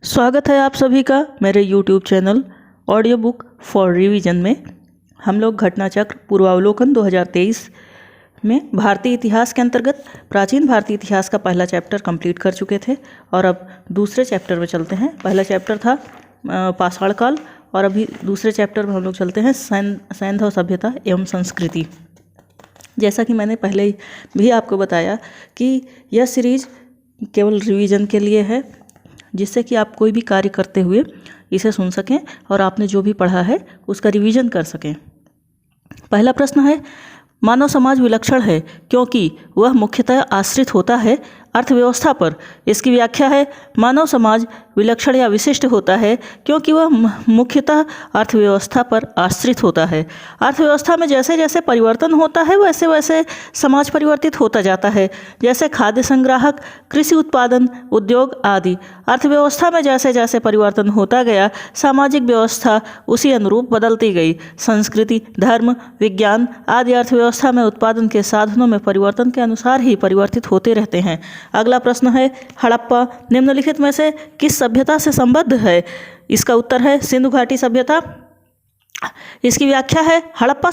स्वागत है आप सभी का मेरे YouTube channel audio book for revision में। हम लोग घटना चक्र पूर्वावलोकन 2023 में भारतीय इतिहास के अंतर्गत प्राचीन भारतीय इतिहास का पहला चैप्टर कंप्लीट कर चुके थे और अब दूसरे चैप्टर में चलते हैं। पहला चैप्टर था पाषाण काल और अभी दूसरे चैप्टर में हम लोग चलते हैं सैंधव सभ्यता एवं संस्कृति। जैसा कि मैंने पहले भी आपको बताया कि यह सीरीज केवल रिवीजन के लिए है, जिससे कि आप कोई भी कार्य करते हुए इसे सुन सकें और आपने जो भी पढ़ा है उसका रिवीजन कर सकें। पहला प्रश्न है, मानव समाज विलक्षण है क्योंकि वह मुख्यतः आश्रित होता है अर्थव्यवस्था पर। इसकी व्याख्या है, मानव समाज विलक्षण या विशिष्ट होता है क्योंकि वह मुख्यतः अर्थव्यवस्था पर आश्रित होता है। अर्थव्यवस्था में जैसे जैसे परिवर्तन होता है वैसे वैसे समाज परिवर्तित होता जाता है, जैसे खाद्य संग्राहक, कृषि उत्पादन, उद्योग आदि। अर्थव्यवस्था में जैसे जैसे परिवर्तन होता गया, सामाजिक व्यवस्था उसी अनुरूप बदलती गई। संस्कृति, धर्म, विज्ञान आदि अर्थव्यवस्था में उत्पादन के साधनों में परिवर्तन के अनुसार ही परिवर्तित होते रहते हैं। अगला प्रश्न है, हड़प्पा निम्नलिखित में से किस सभ्यता से संबद्ध है? इसका उत्तर है सिंधु घाटी सभ्यता। इसकी व्याख्या है, हड़प्पा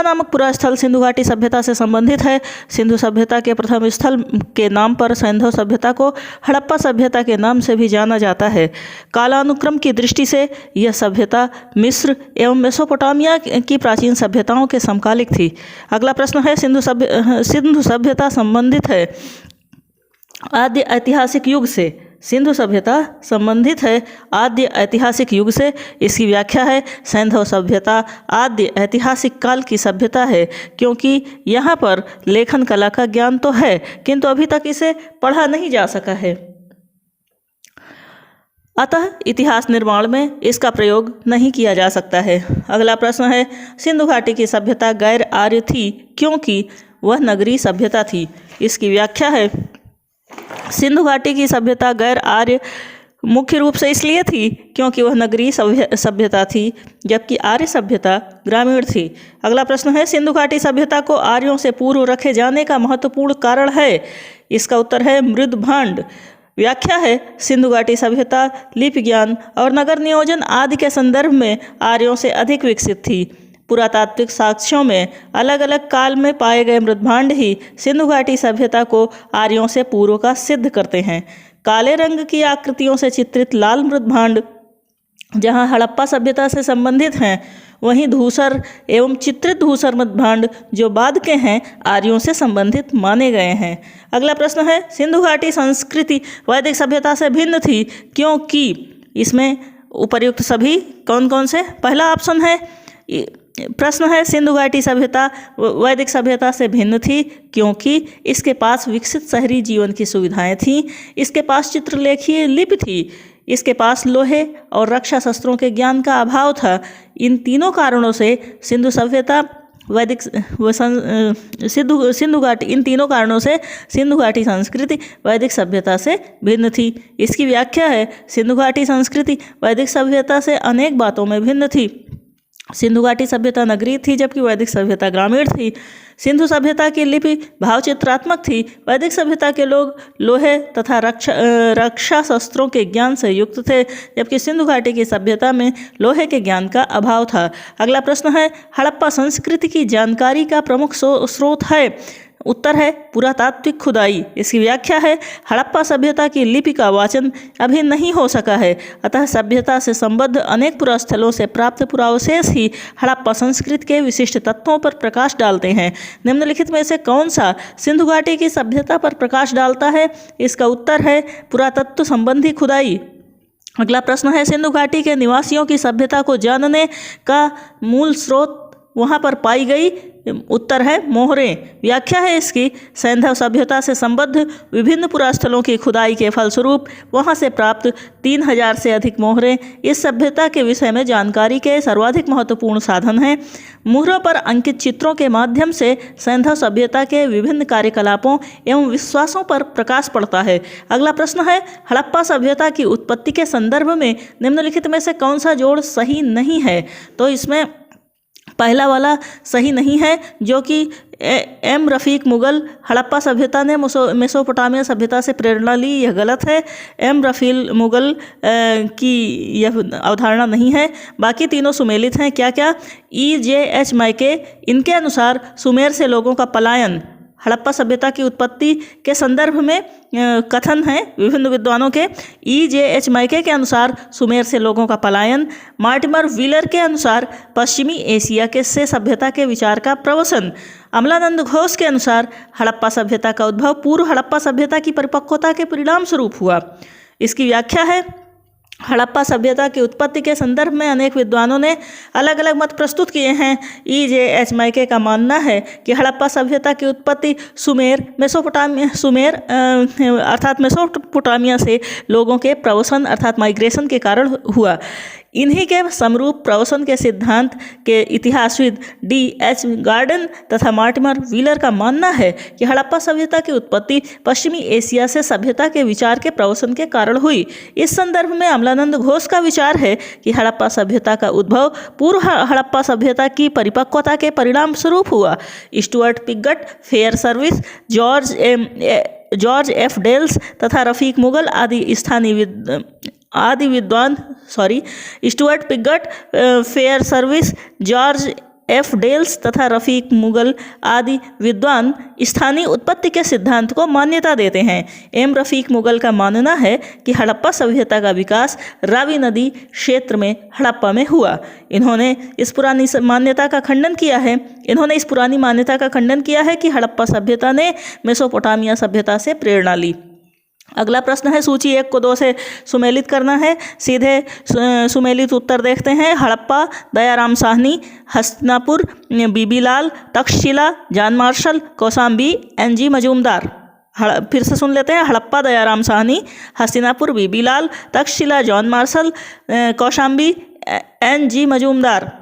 नामक पूरा स्थल सिंधु घाटी सभ्यता से संबंधित है। सिंधु सभ्यता के प्रथम स्थल के नाम पर सैंधव सभ्यता को हड़प्पा सभ्यता के नाम से भी जाना जाता है। कालानुक्रम की दृष्टि से यह सभ्यता मिस्र एवं मेसोपोटामिया की प्राचीन सभ्यताओं के समकालिक थी। अगला प्रश्न है, सिंधु सभ्यता संबंधित है आद्य ऐतिहासिक युग से। सिंधु सभ्यता संबंधित है आद्य ऐतिहासिक युग से। इसकी व्याख्या है, सैंधव सभ्यता आद्य ऐतिहासिक काल की सभ्यता है क्योंकि यहाँ पर लेखन कला का ज्ञान तो है किंतु अभी तक इसे पढ़ा नहीं जा सका है, अतः इतिहास निर्माण में इसका प्रयोग नहीं किया जा सकता है। अगला प्रश्न है, सिंधु घाटी की सभ्यता गैर आर्य थी क्योंकि वह नगरीय सभ्यता थी। इसकी व्याख्या है, सिंधु घाटी की सभ्यता गैर आर्य मुख्य रूप से इसलिए थी क्योंकि वह नगरीय सभ्यता थी, जबकि आर्य सभ्यता ग्रामीण थी। अगला प्रश्न है, सिंधु घाटी सभ्यता को आर्यों से पूर्व रखे जाने का महत्वपूर्ण कारण है। इसका उत्तर है मृद भांड। व्याख्या है, सिंधु घाटी सभ्यता लिपि ज्ञान और नगर नियोजन आदि के संदर्भ में आर्यों से अधिक विकसित थी। पुरातात्विक साक्ष्यों में अलग अलग काल में पाए गए मृदभांड ही सिंधु घाटी सभ्यता को आर्यों से पूर्व का सिद्ध करते हैं। काले रंग की आकृतियों से चित्रित लाल मृदभांड जहां हड़प्पा सभ्यता से संबंधित हैं, वहीं धूसर एवं चित्रित धूसर मृदभांड जो बाद के हैं आर्यों से संबंधित माने गए हैं। अगला प्रश्न है, सिंधु घाटी संस्कृति वैदिक सभ्यता से भिन्न थी क्योंकि। इसमें उपर्युक्त सभी कौन कौन से? पहला ऑप्शन है, प्रश्न है, सिंधु घाटी सभ्यता वैदिक सभ्यता से भिन्न थी क्योंकि इसके पास विकसित शहरी जीवन की सुविधाएं थीं, इसके पास चित्रलेखीय लिपि थी, इसके पास लोहे और रक्षा शस्त्रों के ज्ञान का अभाव था। इन तीनों कारणों से सिंधु घाटी संस्कृति वैदिक सभ्यता से भिन्न थी। इसकी व्याख्या है, सिंधु घाटी संस्कृति वैदिक सभ्यता से अनेक बातों में भिन्न थी। सिंधु घाटी सभ्यता नगरीय थी जबकि वैदिक सभ्यता ग्रामीण थी। सिंधु सभ्यता की लिपि भावचित्रात्मक थी। वैदिक सभ्यता के लोग लोहे तथा रक्षा शस्त्रों के ज्ञान से युक्त थे, जबकि सिंधु घाटी की सभ्यता में लोहे के ज्ञान का अभाव था। अगला प्रश्न है, हड़प्पा संस्कृति की जानकारी का प्रमुख स्रोत है। उत्तर है पुरातात्विक खुदाई। इसकी व्याख्या है, हड़प्पा सभ्यता की लिपि का वाचन अभी नहीं हो सका है, अतः सभ्यता से संबद्ध अनेक पुरास्थलों से प्राप्त पुरावशेष ही हड़प्पा संस्कृति के विशिष्ट तत्वों पर प्रकाश डालते हैं। निम्नलिखित में से कौन सा सिंधु घाटी की सभ्यता पर प्रकाश डालता है? इसका उत्तर है पुरातत्व संबंधी खुदाई। अगला प्रश्न है, सिंधु घाटी के निवासियों की सभ्यता को जानने का मूल स्रोत वहाँ पर पाई गई। उत्तर है मोहरें। व्याख्या है इसकी, सैंधव सभ्यता से संबद्ध विभिन्न पुरास्थलों की खुदाई के फलस्वरूप वहां से प्राप्त 3000 से अधिक मोहरें इस सभ्यता के विषय में जानकारी के सर्वाधिक महत्वपूर्ण साधन हैं। मोहरों पर अंकित चित्रों के माध्यम से सैंधव सभ्यता के विभिन्न कार्यकलापों एवं विश्वासों पर प्रकाश पड़ता है। अगला प्रश्न है, हड़प्पा सभ्यता की उत्पत्ति के संदर्भ में निम्नलिखित में से कौन सा जोड़ सही नहीं है? तो इसमें पहला वाला सही नहीं है, जो कि एम रफ़ीक मुग़ल हड़प्पा सभ्यता ने मेसोपोटामिया सभ्यता से प्रेरणा ली, यह गलत है। एम रफ़ीक मुग़ल की यह अवधारणा नहीं है। बाकी तीनों सुमेलित हैं। क्या क्या? EJH मैके, इनके अनुसार सुमेर से लोगों का पलायन हड़प्पा सभ्यता की उत्पत्ति के संदर्भ में कथन है विभिन्न विद्वानों के। EJH मैके के अनुसार सुमेर से लोगों का पलायन। मार्टिमर व्हीलर के अनुसार पश्चिमी एशिया के से सभ्यता के विचार का प्रवसन। अमलानंद घोष के अनुसार हड़प्पा सभ्यता का उद्भव पूर्व हड़प्पा सभ्यता की परिपक्वता के परिणाम स्वरूप हुआ। इसकी व्याख्या है, हड़प्पा सभ्यता की उत्पत्ति के संदर्भ में अनेक विद्वानों ने अलग अलग मत प्रस्तुत किए हैं। EJH मैके का मानना है कि हड़प्पा सभ्यता की उत्पत्ति सुमेर अर्थात मेसोपोटामिया से लोगों के प्रवसन अर्थात माइग्रेशन के कारण हुआ। इन्हीं के समरूप प्रवसन के सिद्धांत के इतिहासविद D.H. गार्डन तथा मार्टिमर व्हीलर का मानना है कि हड़प्पा सभ्यता की उत्पत्ति पश्चिमी एशिया से सभ्यता के विचार के प्रवसन के कारण हुई। इस संदर्भ में अमलानंद घोष का विचार है कि हड़प्पा सभ्यता का उद्भव पूर्व हड़प्पा सभ्यता की परिपक्वता के परिणाम स्वरूप हुआ। Stuart Piggott, Fairservis, George F. Dales तथा रफ़ीक मुग़ल आदि विद्वान Stuart Piggott, Fairservis, George F. Dales तथा रफ़ीक मुग़ल आदि विद्वान स्थानीय उत्पत्ति के सिद्धांत को मान्यता देते हैं। एम रफ़ीक मुग़ल का मानना है कि हड़प्पा सभ्यता का विकास रावी नदी क्षेत्र में हड़प्पा में हुआ। इन्होंने इस पुरानी मान्यता का खंडन किया है कि हड़प्पा सभ्यता ने मेसोपोटामिया सभ्यता से प्रेरणा ली। अगला प्रश्न है, सूची 1 को 2 से सुमेलित करना है। सीधे सुमेलित उत्तर देखते हैं। Harappa Dayaram Sahni, Hastinapur B B Lal, Takshashila John Marshall, Kaushambi NG Majumdar. फिर से सुन लेते हैं। Harappa Dayaram Sahni, Hastinapur B B Lal, Takshashila John Marshall, Kaushambi NG Majumdar.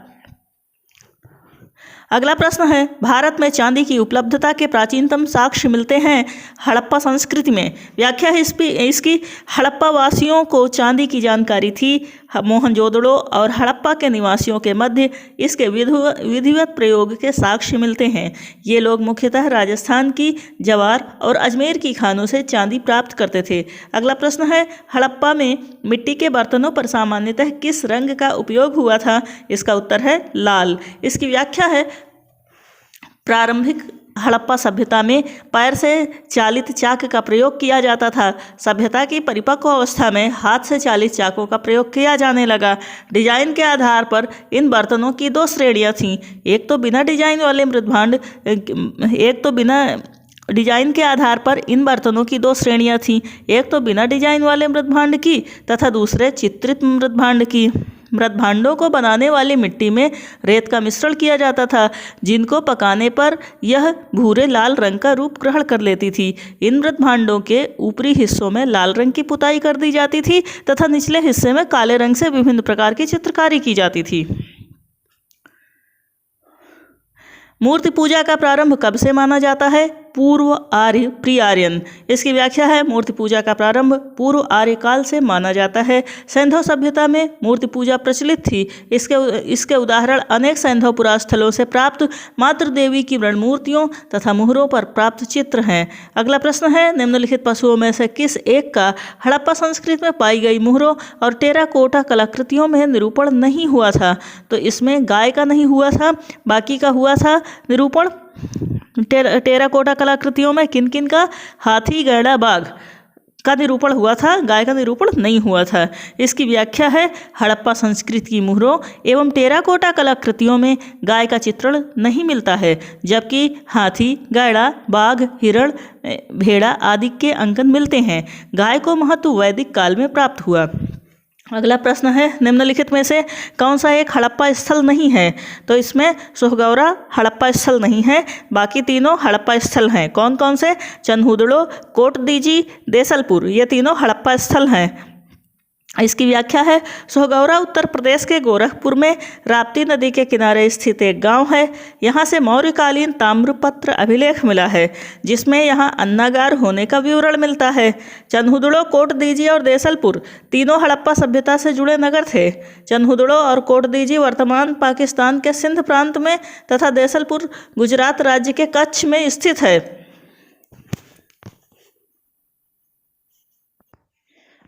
अगला प्रश्न है, भारत में चांदी की उपलब्धता के प्राचीनतम साक्ष्य मिलते हैं हड़प्पा संस्कृति में। व्याख्या है इसकी, हड़प्पा वासियों को चांदी की जानकारी थी। मोहनजोदड़ो और हड़प्पा के निवासियों के मध्य इसके विधिवत प्रयोग के साक्ष्य मिलते हैं। ये लोग मुख्यतः राजस्थान की जवार और अजमेर की खानों से चांदी प्राप्त करते थे। अगला प्रश्न है, हड़प्पा में मिट्टी के बर्तनों पर सामान्यतः किस रंग का उपयोग हुआ था? इसका उत्तर है लाल। इसकी व्याख्या है, प्रारंभिक हड़प्पा सभ्यता में पैर से चालित चाक का प्रयोग किया जाता था। सभ्यता की परिपक्व अवस्था में हाथ से चालित चाकों का प्रयोग किया जाने लगा। डिजाइन के आधार पर इन बर्तनों की 2 श्रेणियां थीं। एक तो बिना डिजाइन वाले मृदभांड की तथा दूसरे चित्रित मृदभांड की। मृदभांडों को बनाने वाली मिट्टी में रेत का मिश्रण किया जाता था, जिनको पकाने पर यह भूरे लाल रंग का रूप ग्रहण कर लेती थी। इन मृदभांडों के ऊपरी हिस्सों में लाल रंग की पुताई कर दी जाती थी तथा निचले हिस्से में काले रंग से विभिन्न प्रकार की चित्रकारी की जाती थी। मूर्ति पूजा का प्रारंभ कब से माना जाता है? पूर्व आर्य प्री आर्यन। इसकी व्याख्या है, मूर्ति पूजा का प्रारंभ पूर्व आर्य काल से माना जाता है। सैंधव सभ्यता में मूर्ति पूजा प्रचलित थी। इसके उदाहरण अनेक सैंधव पुरास्थलों से प्राप्त मातृ देवी की मृण मूर्तियों तथा मुहरों पर प्राप्त चित्र हैं। अगला प्रश्न है, निम्नलिखित पशुओं में से किस एक का हड़प्पा संस्कृति में पाई गई मुहरों और टेराकोटा कलाकृतियों में निरूपण नहीं हुआ था? तो इसमें गाय का नहीं हुआ था, बाकी का हुआ था निरूपण। टेराकोटा कलाकृतियों में किन किन का? हाथी, गैंडा, बाघ का निरूपण हुआ था, गाय का निरूपण नहीं हुआ था। इसकी व्याख्या है, हड़प्पा संस्कृति की मुहरों एवं टेराकोटा कलाकृतियों में गाय का चित्रण नहीं मिलता है, जबकि हाथी, गैंडा, बाघ, हिरण, भेड़ा आदि के अंकन मिलते हैं। गाय को महत्व वैदिक काल में प्राप्त हुआ। अगला प्रश्न है, निम्नलिखित में से कौन सा एक हड़प्पा स्थल नहीं है? तो इसमें सोहगौरा हड़प्पा स्थल नहीं है, बाकी तीनों हड़प्पा स्थल हैं। कौन कौन से? चन्हुदड़ो, कोटदीजी, देसलपुर, ये तीनों हड़प्पा स्थल हैं। इसकी व्याख्या है, सोहगौरा उत्तर प्रदेश के गोरखपुर में राप्ती नदी के किनारे स्थित एक गांव है। यहाँ से मौर्यकालीन ताम्रपत्र अभिलेख मिला है, जिसमें यहाँ अन्नागार होने का विवरण मिलता है। चन्हुदड़ो, कोटदीजी और देसलपुर तीनों हड़प्पा सभ्यता से जुड़े नगर थे। चन्हुदड़ो और कोटदीजी वर्तमान पाकिस्तान के सिंध प्रांत में तथा देसलपुर गुजरात राज्य के कच्छ में स्थित है।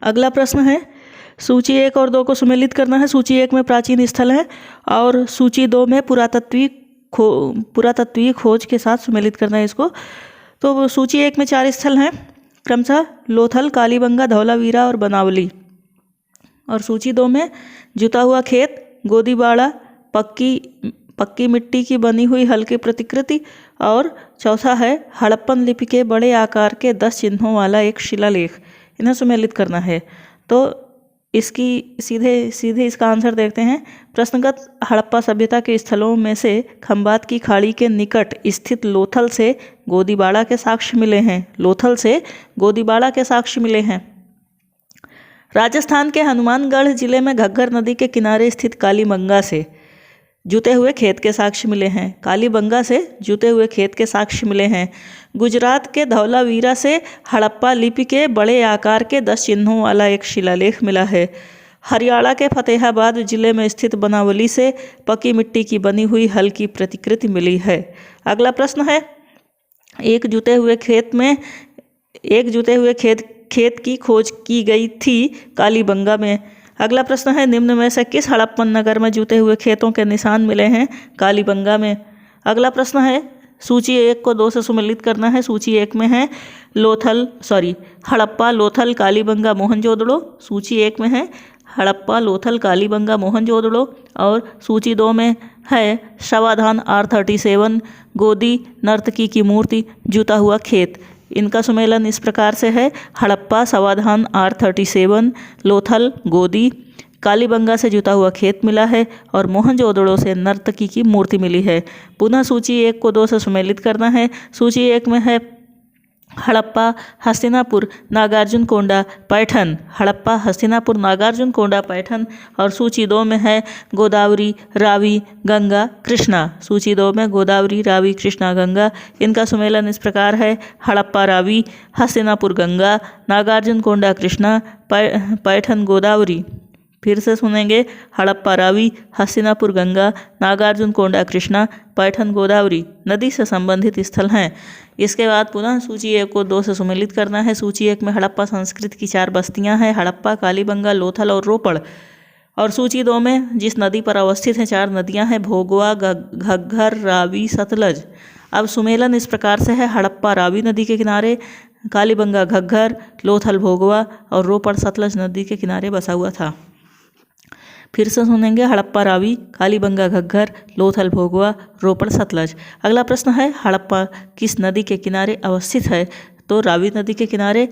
अगला प्रश्न है, सूची 1 और 2 को सुमेलित करना है। सूची 1 में प्राचीन स्थल है और सूची 2 में पुरातत्वीय खोज के साथ सुमेलित करना है इसको। तो सूची 1 में 4 स्थल हैं, क्रमशः लोथल, कालीबंगा, धौलावीरा और बनावली। और सूची 2 में जुता हुआ खेत, गोदीबाड़ा, पक्की मिट्टी की बनी हुई हल्की प्रतिकृति और चौथा है हड़प्पन लिपि के बड़े आकार के 10 चिन्हों वाला एक शिलालेख। इन्हें सुमेलित करना है। तो इसकी सीधे इसका आंसर देखते हैं। प्रश्नगत हड़प्पा सभ्यता के स्थलों में से खंबात की खाड़ी के निकट स्थित लोथल से गोदीबाड़ा के साक्ष्य मिले हैं। लोथल से गोदीबाड़ा के साक्ष्य मिले हैं। राजस्थान के हनुमानगढ़ जिले में घग्गर नदी के किनारे स्थित कालीबंगा से जुते हुए खेत के साक्ष्य मिले हैं। कालीबंगा से जुते हुए खेत के साक्ष्य मिले हैं। गुजरात के धौलावीरा से हड़प्पा लिपि के बड़े आकार के 10 चिन्हों वाला एक शिलालेख मिला है। हरियाणा के फतेहाबाद जिले में स्थित बनावली से पक्की मिट्टी की बनी हुई हल्की प्रतिकृति मिली है। अगला प्रश्न है, एक जुते हुए खेत की खोज की गई थी कालीबंगा में। अगला प्रश्न है, निम्न में से किस हड़प्पन नगर में जुते हुए खेतों के निशान मिले हैं कालीबंगा में। अगला प्रश्न है, सूची 1 को 2 से सुमेलित करना है। सूची 1 में है हड़प्पा, लोथल, कालीबंगा, मोहनजोदड़ो। सूची 1 में है हड़प्पा, लोथल, कालीबंगा, मोहनजोदड़ो। और सूची 2 में है शवाधान, R37, गोदी, नर्तकी की मूर्ति, जुता हुआ खेत। इनका सुमेलन इस प्रकार से है, हड़प्पा, समाधान, R37, लोथल, गोदी, कालीबंगा से जुता हुआ खेत मिला है और मोहनजोदड़ो से नर्तकी की मूर्ति मिली है। पुनः सूची 1 को 2 से सुमेलित करना है। सूची 1 में है हड़प्पा, हस्तिनापुर, नागार्जुनकोंडा, पैठन। हड़प्पा, हस्तिनापुर, नागार्जुनकोंडा, पैठन। और सूची 2 में है गोदावरी, रावी, गंगा, कृष्णा। सूची 2 में गोदावरी, रावी, कृष्णा, गंगा। इनका सुमेलन इस प्रकार है, हड़प्पा, रावी, हस्तिनापुर, गंगा, नागार्जुनकोंडा, कृष्णा, पैठन, गोदावरी। फिर से सुनेंगे, हड़प्पा, रावी, हस्तिनापुर, गंगा, नागार्जुनकोंडा, कृष्णा, पैठन, गोदावरी नदी से संबंधित स्थल हैं। इसके बाद पुनः सूची 1 को 2 से सुमेलित करना है। सूची 1 में हड़प्पा संस्कृति की 4 बस्तियां हैं, हड़प्पा, कालीबंगा, लोथल और रोपड़। और सूची 2 में जिस नदी पर अवस्थित हैं 4 नदियां हैं, भोगवा, घग्गर, रावी, सतलज। अब सुमेलन इस प्रकार से है, हड़प्पा रावी नदी के किनारे, कालीबंगा घग्गर, लोथल भोगवा और रोपड़ सतलज नदी के किनारे बसा हुआ था। फिर से सुनेंगे, हड़प्पा रावी, कालीबंगा घग्गर, लोथल भोगवा, रोपड़ सतलज। अगला प्रश्न है, हड़प्पा किस नदी के किनारे अवस्थित है। तो रावी नदी के किनारे।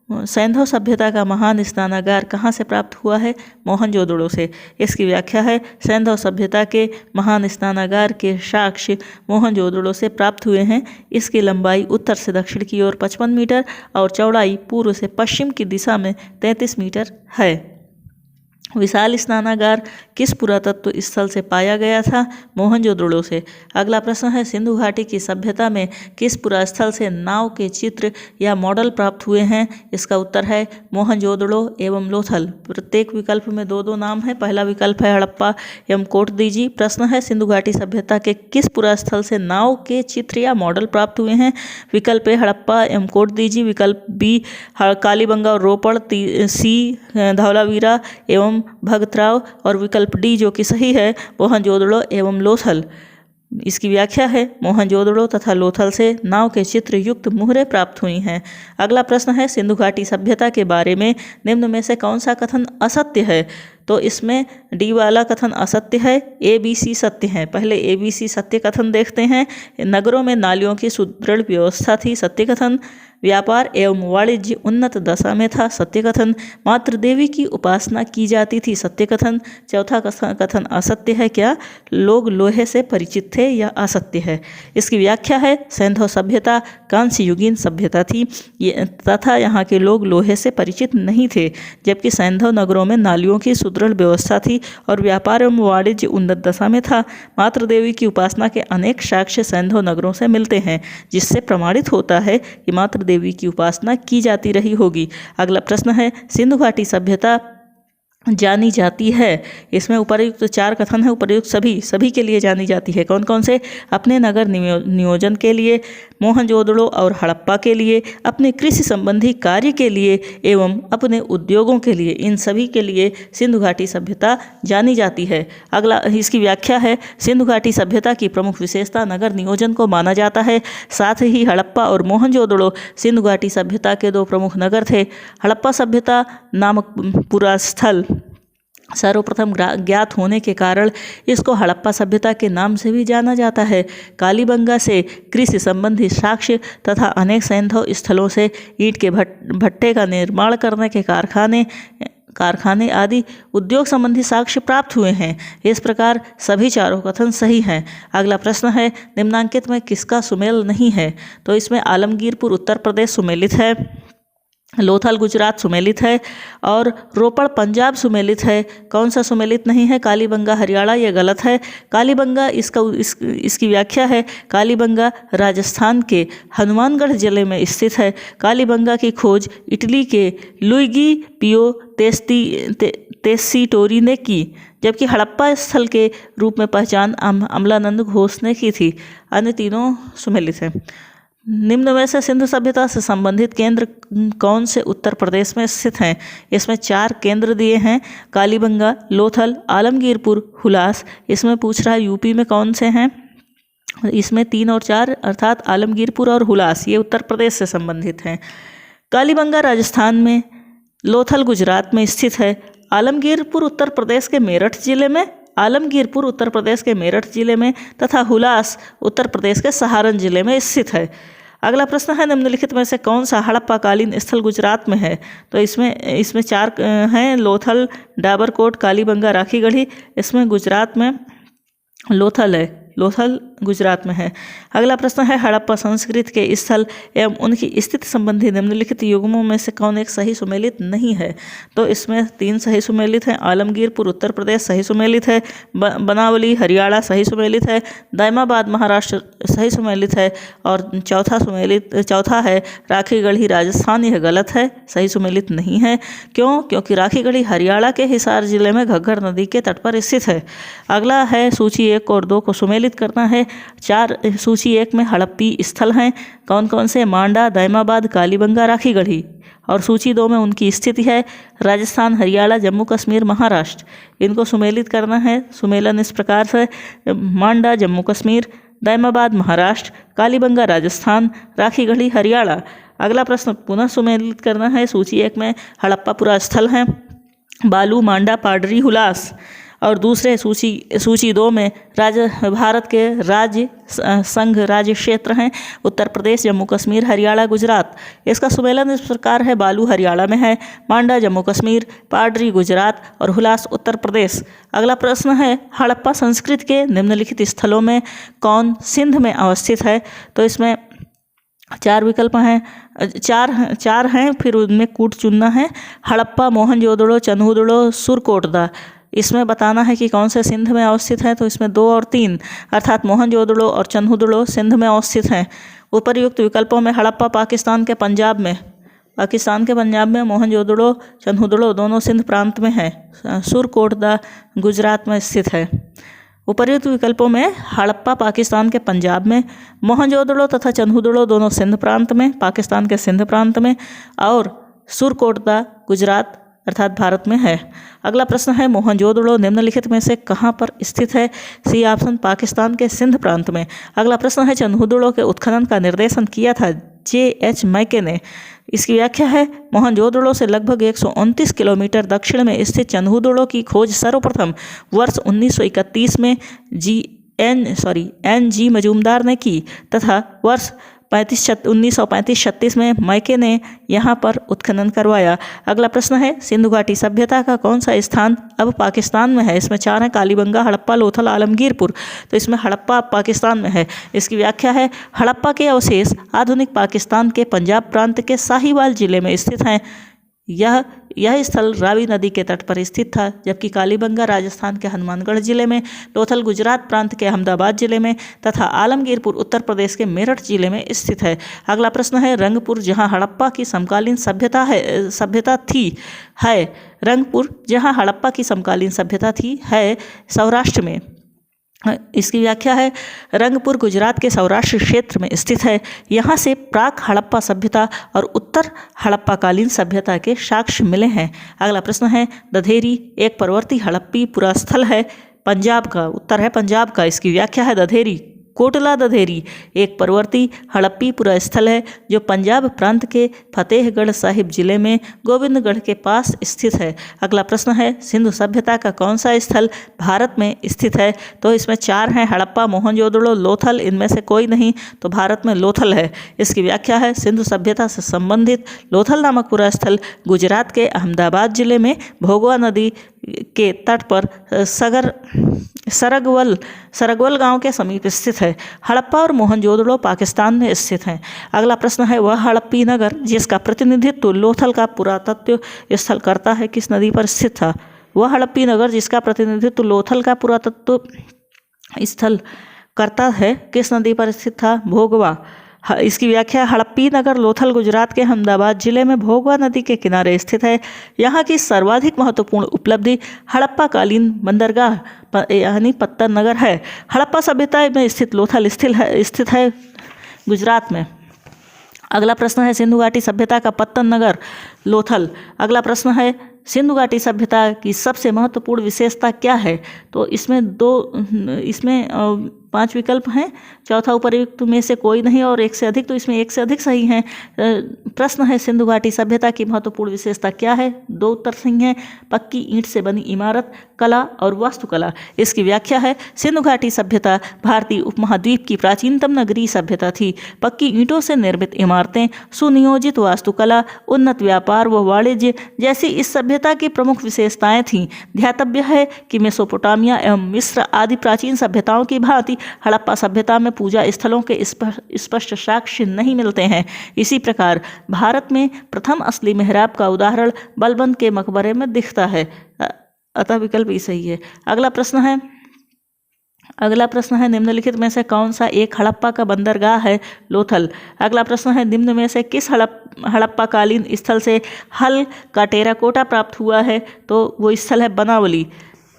सैंधव सभ्यता का महान स्नानागार कहाँ से प्राप्त हुआ है, मोहनजोदड़ो से। इसकी व्याख्या है, सैंधव सभ्यता के महान स्नानागार के साक्ष्य मोहनजोदड़ो से प्राप्त हुए हैं। इसकी लंबाई उत्तर से दक्षिण की ओर 55 मीटर और चौड़ाई पूर्व से पश्चिम की दिशा में 33 मीटर है। विशाल स्नानागार किस पुरातत्व स्थल से पाया गया था, मोहनजोदड़ो से। अगला प्रश्न है, सिंधु घाटी की सभ्यता में किस पुरास्थल से नाव के चित्र या मॉडल प्राप्त हुए हैं। इसका उत्तर है मोहनजोदड़ो एवं लोथल। प्रत्येक विकल्प में 2-2 नाम है। पहला विकल्प है हड़प्पा एवं कोटदीजी। प्रश्न है, सिंधु घाटी सभ्यता के किस पुरास्थल से नाव के चित्र या मॉडल प्राप्त हुए हैं। विकल्प ए हड़प्पा एवं कोटदीजी, विकल्प बी कालीबंगा और रोपड़, सी धौलावीरा एवं भगतराव और विकल्प डी जो कि सही है मोहनजोदड़ो एवं लोथल। इसकी व्याख्या है, मोहनजोदड़ो तथा लोथल से नाव के चित्र युक्त मुहरें प्राप्त हुई हैं। अगला प्रश्न है, सिंधु घाटी सभ्यता के बारे में निम्न में से कौन सा कथन असत्य है। तो इसमें डी वाला कथन असत्य है, ए बी सी सत्य है। पहले ए बी सी सत्य कथन देखते हैं। नगरों में नालियों की सुदृढ़ व्यवस्था थी, सत्य कथन। व्यापार एवं वाणिज्य उन्नत दशा में था, सत्य कथन। मातृ देवी की उपासना की जाती थी, सत्य कथन। चौथा कथन असत्य है, क्या लोग लोहे से परिचित थे, यह असत्य है। इसकी व्याख्या है सैंधव सभ्यता कांस्य युगीन सभ्यता थी तथा यहाँ के लोग लोहे से परिचित नहीं थे, जबकि सैंधव नगरों में नालियों की सुदृढ़ व्यवस्था थी और व्यापार एवं वाणिज्य उन्नत दशा में था। मातृ देवी की उपासना के अनेक साक्ष्य सैंधव नगरों से मिलते हैं, जिससे प्रमाणित होता है कि मातृ देवी की उपासना की जाती रही होगी। अगला प्रश्न है, सिंधु घाटी सभ्यता जानी जाती है। इसमें उपर्युक्त 4 कथन है, उपर्युक्त सभी के लिए जानी जाती है। कौन कौन से? अपने नगर नियोजन के लिए, मोहनजोदड़ो और हड़प्पा के लिए, अपने कृषि संबंधी कार्य के लिए एवं अपने उद्योगों के लिए। इन सभी के लिए सिंधु घाटी सभ्यता जानी जाती है। अगला इसकी व्याख्या है, सिंधु घाटी सभ्यता की प्रमुख विशेषता नगर नियोजन को माना जाता है। साथ ही हड़प्पा और मोहनजोदड़ो सिंधु घाटी सभ्यता के 2 प्रमुख नगर थे। हड़प्पा सभ्यता नामक पूरा स्थल सर्वप्रथम ज्ञात होने के कारण इसको हड़प्पा सभ्यता के नाम से भी जाना जाता है। कालीबंगा से कृषि संबंधी साक्ष्य तथा अनेक सैंधव स्थलों से ईंट के भट्टे का निर्माण करने के कारखाने आदि उद्योग संबंधी साक्ष्य प्राप्त हुए हैं। इस प्रकार सभी 4 कथन सही हैं। अगला प्रश्न है, निम्नांकित में किसका सुमेल नहीं है? तो इसमें आलमगीरपुर उत्तर प्रदेश सुमेलित है, लोथल गुजरात सुमेलित है और रोपड़ पंजाब सुमेलित है। कौन सा सुमेलित नहीं है? कालीबंगा हरियाणा, ये गलत है। कालीबंगा इसकी व्याख्या है, कालीबंगा राजस्थान के हनुमानगढ़ जिले में स्थित है। कालीबंगा की खोज इटली के लुइगी पियो तेस्सीटोरी ने की, जबकि हड़प्पा स्थल के रूप में पहचान अमलानंद घोष ने की थी। अन्य तीनों सुमेलित हैं। निम्न में से सिंधु सभ्यता से संबंधित केंद्र कौन से उत्तर प्रदेश में स्थित हैं? इसमें 4 केंद्र दिए हैं, कालीबंगा, लोथल, आलमगीरपुर, हुलास। इसमें पूछ रहा है यूपी में कौन से हैं? इसमें 3 और 4 अर्थात आलमगीरपुर और हुलास, ये उत्तर प्रदेश से संबंधित हैं। कालीबंगा राजस्थान में, लोथल गुजरात में स्थित है। आलमगीरपुर उत्तर प्रदेश के मेरठ जिले में तथा हुलास उत्तर प्रदेश के सहारन जिले में स्थित है। अगला प्रश्न है, निम्नलिखित में से कौन सा हड़प्पाकालीन स्थल गुजरात में है? तो इसमें 4 हैं, लोथल, डाबरकोट, कालीबंगा, राखीगढ़ी। इसमें गुजरात में लोथल है, लोथल गुजरात में है। अगला प्रश्न है, हड़प्पा संस्कृति के स्थल एवं उनकी स्थिति संबंधी निम्नलिखित युग्मों में से कौन एक सही सुमेलित नहीं है? तो इसमें 3 सही सुमेलित हैं। आलमगीरपुर उत्तर प्रदेश सही सुमेलित है, बनावली हरियाणा सही सुमेलित है, दायमाबाद महाराष्ट्र सही सुमेलित है और चौथा है राखीगढ़ी राजस्थान, यह गलत है, सही सुमेलित नहीं है। क्यों? क्योंकि राखीगढ़ी हरियाणा के हिसार जिले में घग्गर नदी के तट पर स्थित है। अगला है, सूची 1 और 2 को सुमेलित करना है। 4 सूची 1 में हड़प्पी स्थल हैं, कौन कौन से? मांडा, दायमाबाद, कालीबंगा, राखीगढ़ी। और सूची 2 में उनकी स्थिति है राजस्थान, हरियाणा, जम्मू कश्मीर, महाराष्ट्र। इनको सुमेलित करना है। सुमेलन इस प्रकार से, मांडा जम्मू कश्मीर, दायमाबाद महाराष्ट्र, कालीबंगा राजस्थान, राखीगढ़ी हरियाणा। अगला प्रश्न पुनः सुमेलित करना है। सूची 1 में हड़प्पापुरा स्थल हैं, बालू, मांडा, पाडरी, हुलास। और दूसरे सूची 2 में भारत के राज्य संघ राज्य क्षेत्र हैं, उत्तर प्रदेश, जम्मू कश्मीर, हरियाणा, गुजरात। इसका सुमेलन इस प्रकार है, बालू हरियाणा में है, मांडा जम्मू कश्मीर, पाडरी गुजरात और हुलास उत्तर प्रदेश। अगला प्रश्न है, हड़प्पा संस्कृति के निम्नलिखित स्थलों में कौन सिंध में अवस्थित है? तो इसमें 4 विकल्प हैं, 4 हैं, फिर उनमें कूट चुनना है। हड़प्पा, मोहनजोदड़ो, चन्हुदड़ो, सुरकोटदा। इसमें बताना है कि कौन से सिंध में अवस्थित है। तो इसमें 2 और 3 अर्थात मोहनजोदड़ो और चन्हुदड़ो सिंध में अवस्थित हैं। उपर्युक्त विकल्पों में हड़प्पा पाकिस्तान के पंजाब में, मोहनजोदड़ो, चन्हुदड़ो दोनों सिंध प्रांत में हैं। सुरकोटदा गुजरात में स्थित है। उपर्युक्त विकल्पों में हड़प्पा पाकिस्तान के पंजाब में, मोहनजोदड़ो तथा चन्हुदड़ो दोनों सिंध प्रांत में, पाकिस्तान के सिंध प्रांत में, और सुरकोटदा गुजरात अर्थात भारत में है। अगला प्रश्न है, मोहनजोदड़ो निम्नलिखित में से कहाँ पर स्थित है? सी ऑप्शन, पाकिस्तान के सिंध प्रांत में। अगला प्रश्न है, चन्हुदड़ो के उत्खनन का निर्देशन किया था J.H. मैके ने। इसकी व्याख्या है मोहनजोदड़ो से लगभग 129 किलोमीटर दक्षिण में स्थित चंदहुदड़ो की खोज सर्वप्रथम वर्ष 1931 में एन जी मजूमदार ने की तथा वर्ष 1935-36 में मैके ने यहाँ पर उत्खनन करवाया। अगला प्रश्न है सिंधु घाटी सभ्यता का कौन सा स्थान अब पाकिस्तान में है? इसमें 4 है कालीबंगा, हड़प्पा, लोथल, आलमगीरपुर। तो इसमें हड़प्पा पाकिस्तान में है। इसकी व्याख्या है हड़प्पा के अवशेष आधुनिक पाकिस्तान के पंजाब प्रांत के साहिवाल जिले में स्थित हैं। यह स्थल रावी नदी के तट पर स्थित था, जबकि कालीबंगा राजस्थान के हनुमानगढ़ जिले में, लोथल गुजरात प्रांत के अहमदाबाद जिले में तथा आलमगीरपुर उत्तर प्रदेश के मेरठ जिले में स्थित है। अगला प्रश्न है रंगपुर जहां हड़प्पा की समकालीन सभ्यता थी है रंगपुर जहां हड़प्पा की समकालीन सभ्यता थी है सौराष्ट्र में। इसकी व्याख्या है रंगपुर गुजरात के सौराष्ट्र क्षेत्र में स्थित है। यहाँ से प्राक हड़प्पा सभ्यता और उत्तर हड़प्पाकालीन सभ्यता के साक्ष्य मिले हैं। अगला प्रश्न है दधेरी एक पर्वतीय हड़प्पी पुरास्थल है पंजाब का, उत्तर है पंजाब का। इसकी व्याख्या है दधेरी कोटला दधेरी एक पर्वतीय हड़प्पी पुरास्थल है जो पंजाब प्रांत के फतेहगढ़ साहिब जिले में गोविंदगढ़ के पास स्थित है। अगला प्रश्न है सिंधु सभ्यता का कौन सा स्थल भारत में स्थित है? तो इसमें 4 हैं हड़प्पा, मोहनजोदड़ो, लोथल। इनमें से कोई नहीं तो भारत में लोथल है। इसकी व्याख्या है सिंधु सभ्यता से संबंधित लोथल नामक पुरास्थल गुजरात के अहमदाबाद जिले में भोगवा नदी के तट पर सरगवल गांव के समीप स्थित है। हड़प्पा और मोहनजोदड़ो पाकिस्तान में स्थित हैं। अगला प्रश्न है वह हड़प्पी नगर जिसका प्रतिनिधित्व लोथल का पुरातत्व स्थल करता है किस नदी पर स्थित था? वह हड़प्पी नगर जिसका प्रतिनिधित्व लोथल का पुरातत्व स्थल करता है किस नदी पर स्थित था? भोगवा। इसकी व्याख्या हड़प्पी नगर लोथल गुजरात के अहमदाबाद जिले में भोगवा नदी के किनारे स्थित है। यहाँ की सर्वाधिक महत्वपूर्ण उपलब्धि हड़प्पाकालीन बंदरगाह यानी पत्तन नगर है। हड़प्पा सभ्यता में स्थित लोथल स्थित है गुजरात में। अगला प्रश्न है सिंधु घाटी सभ्यता का पत्तन नगर लोथल। अगला प्रश्न है सिंधु घाटी सभ्यता की सबसे महत्वपूर्ण विशेषता क्या है? तो इसमें 5 विकल्प हैं, चौथा उपर्युक्त में से कोई नहीं और एक से अधिक, तो इसमें एक से अधिक सही हैं। प्रश्न है सिंधु घाटी सभ्यता की महत्वपूर्ण विशेषता क्या है? 2 उत्तर सही हैं, पक्की ईंट से बनी इमारत, कला और वास्तुकला। इसकी व्याख्या है सिंधु घाटी सभ्यता भारतीय उपमहाद्वीप की प्राचीनतम नगरीय सभ्यता थी। पक्की ईंटों से निर्मित इमारतें, सुनियोजित वास्तुकला, उन्नत व्यापार व वाणिज्य जैसी इस सभ्यता की प्रमुख विशेषताएं थीं। ध्यातव्य है कि मेसोपोटामिया एवं मिस्र आदि प्राचीन सभ्यताओं की भांति हड़प्पा सभ्यता में पूजा स्थलों के स्पष्ट साक्ष्य नहीं मिलते हैं। इसी प्रकार भारत में प्रथम असली मेहराब का उदाहरण बलबंद के मकबरे में दिखता है, अतः विकल्प ही सही है। अगला प्रश्न है निम्नलिखित में से कौन सा एक हड़प्पा का बंदरगाह है? लोथल। अगला प्रश्न है निम्न में से किस हड़प्पाकालीन स्थल से हल का टेराकोटा प्राप्त हुआ है? तो वो स्थल है बनावली।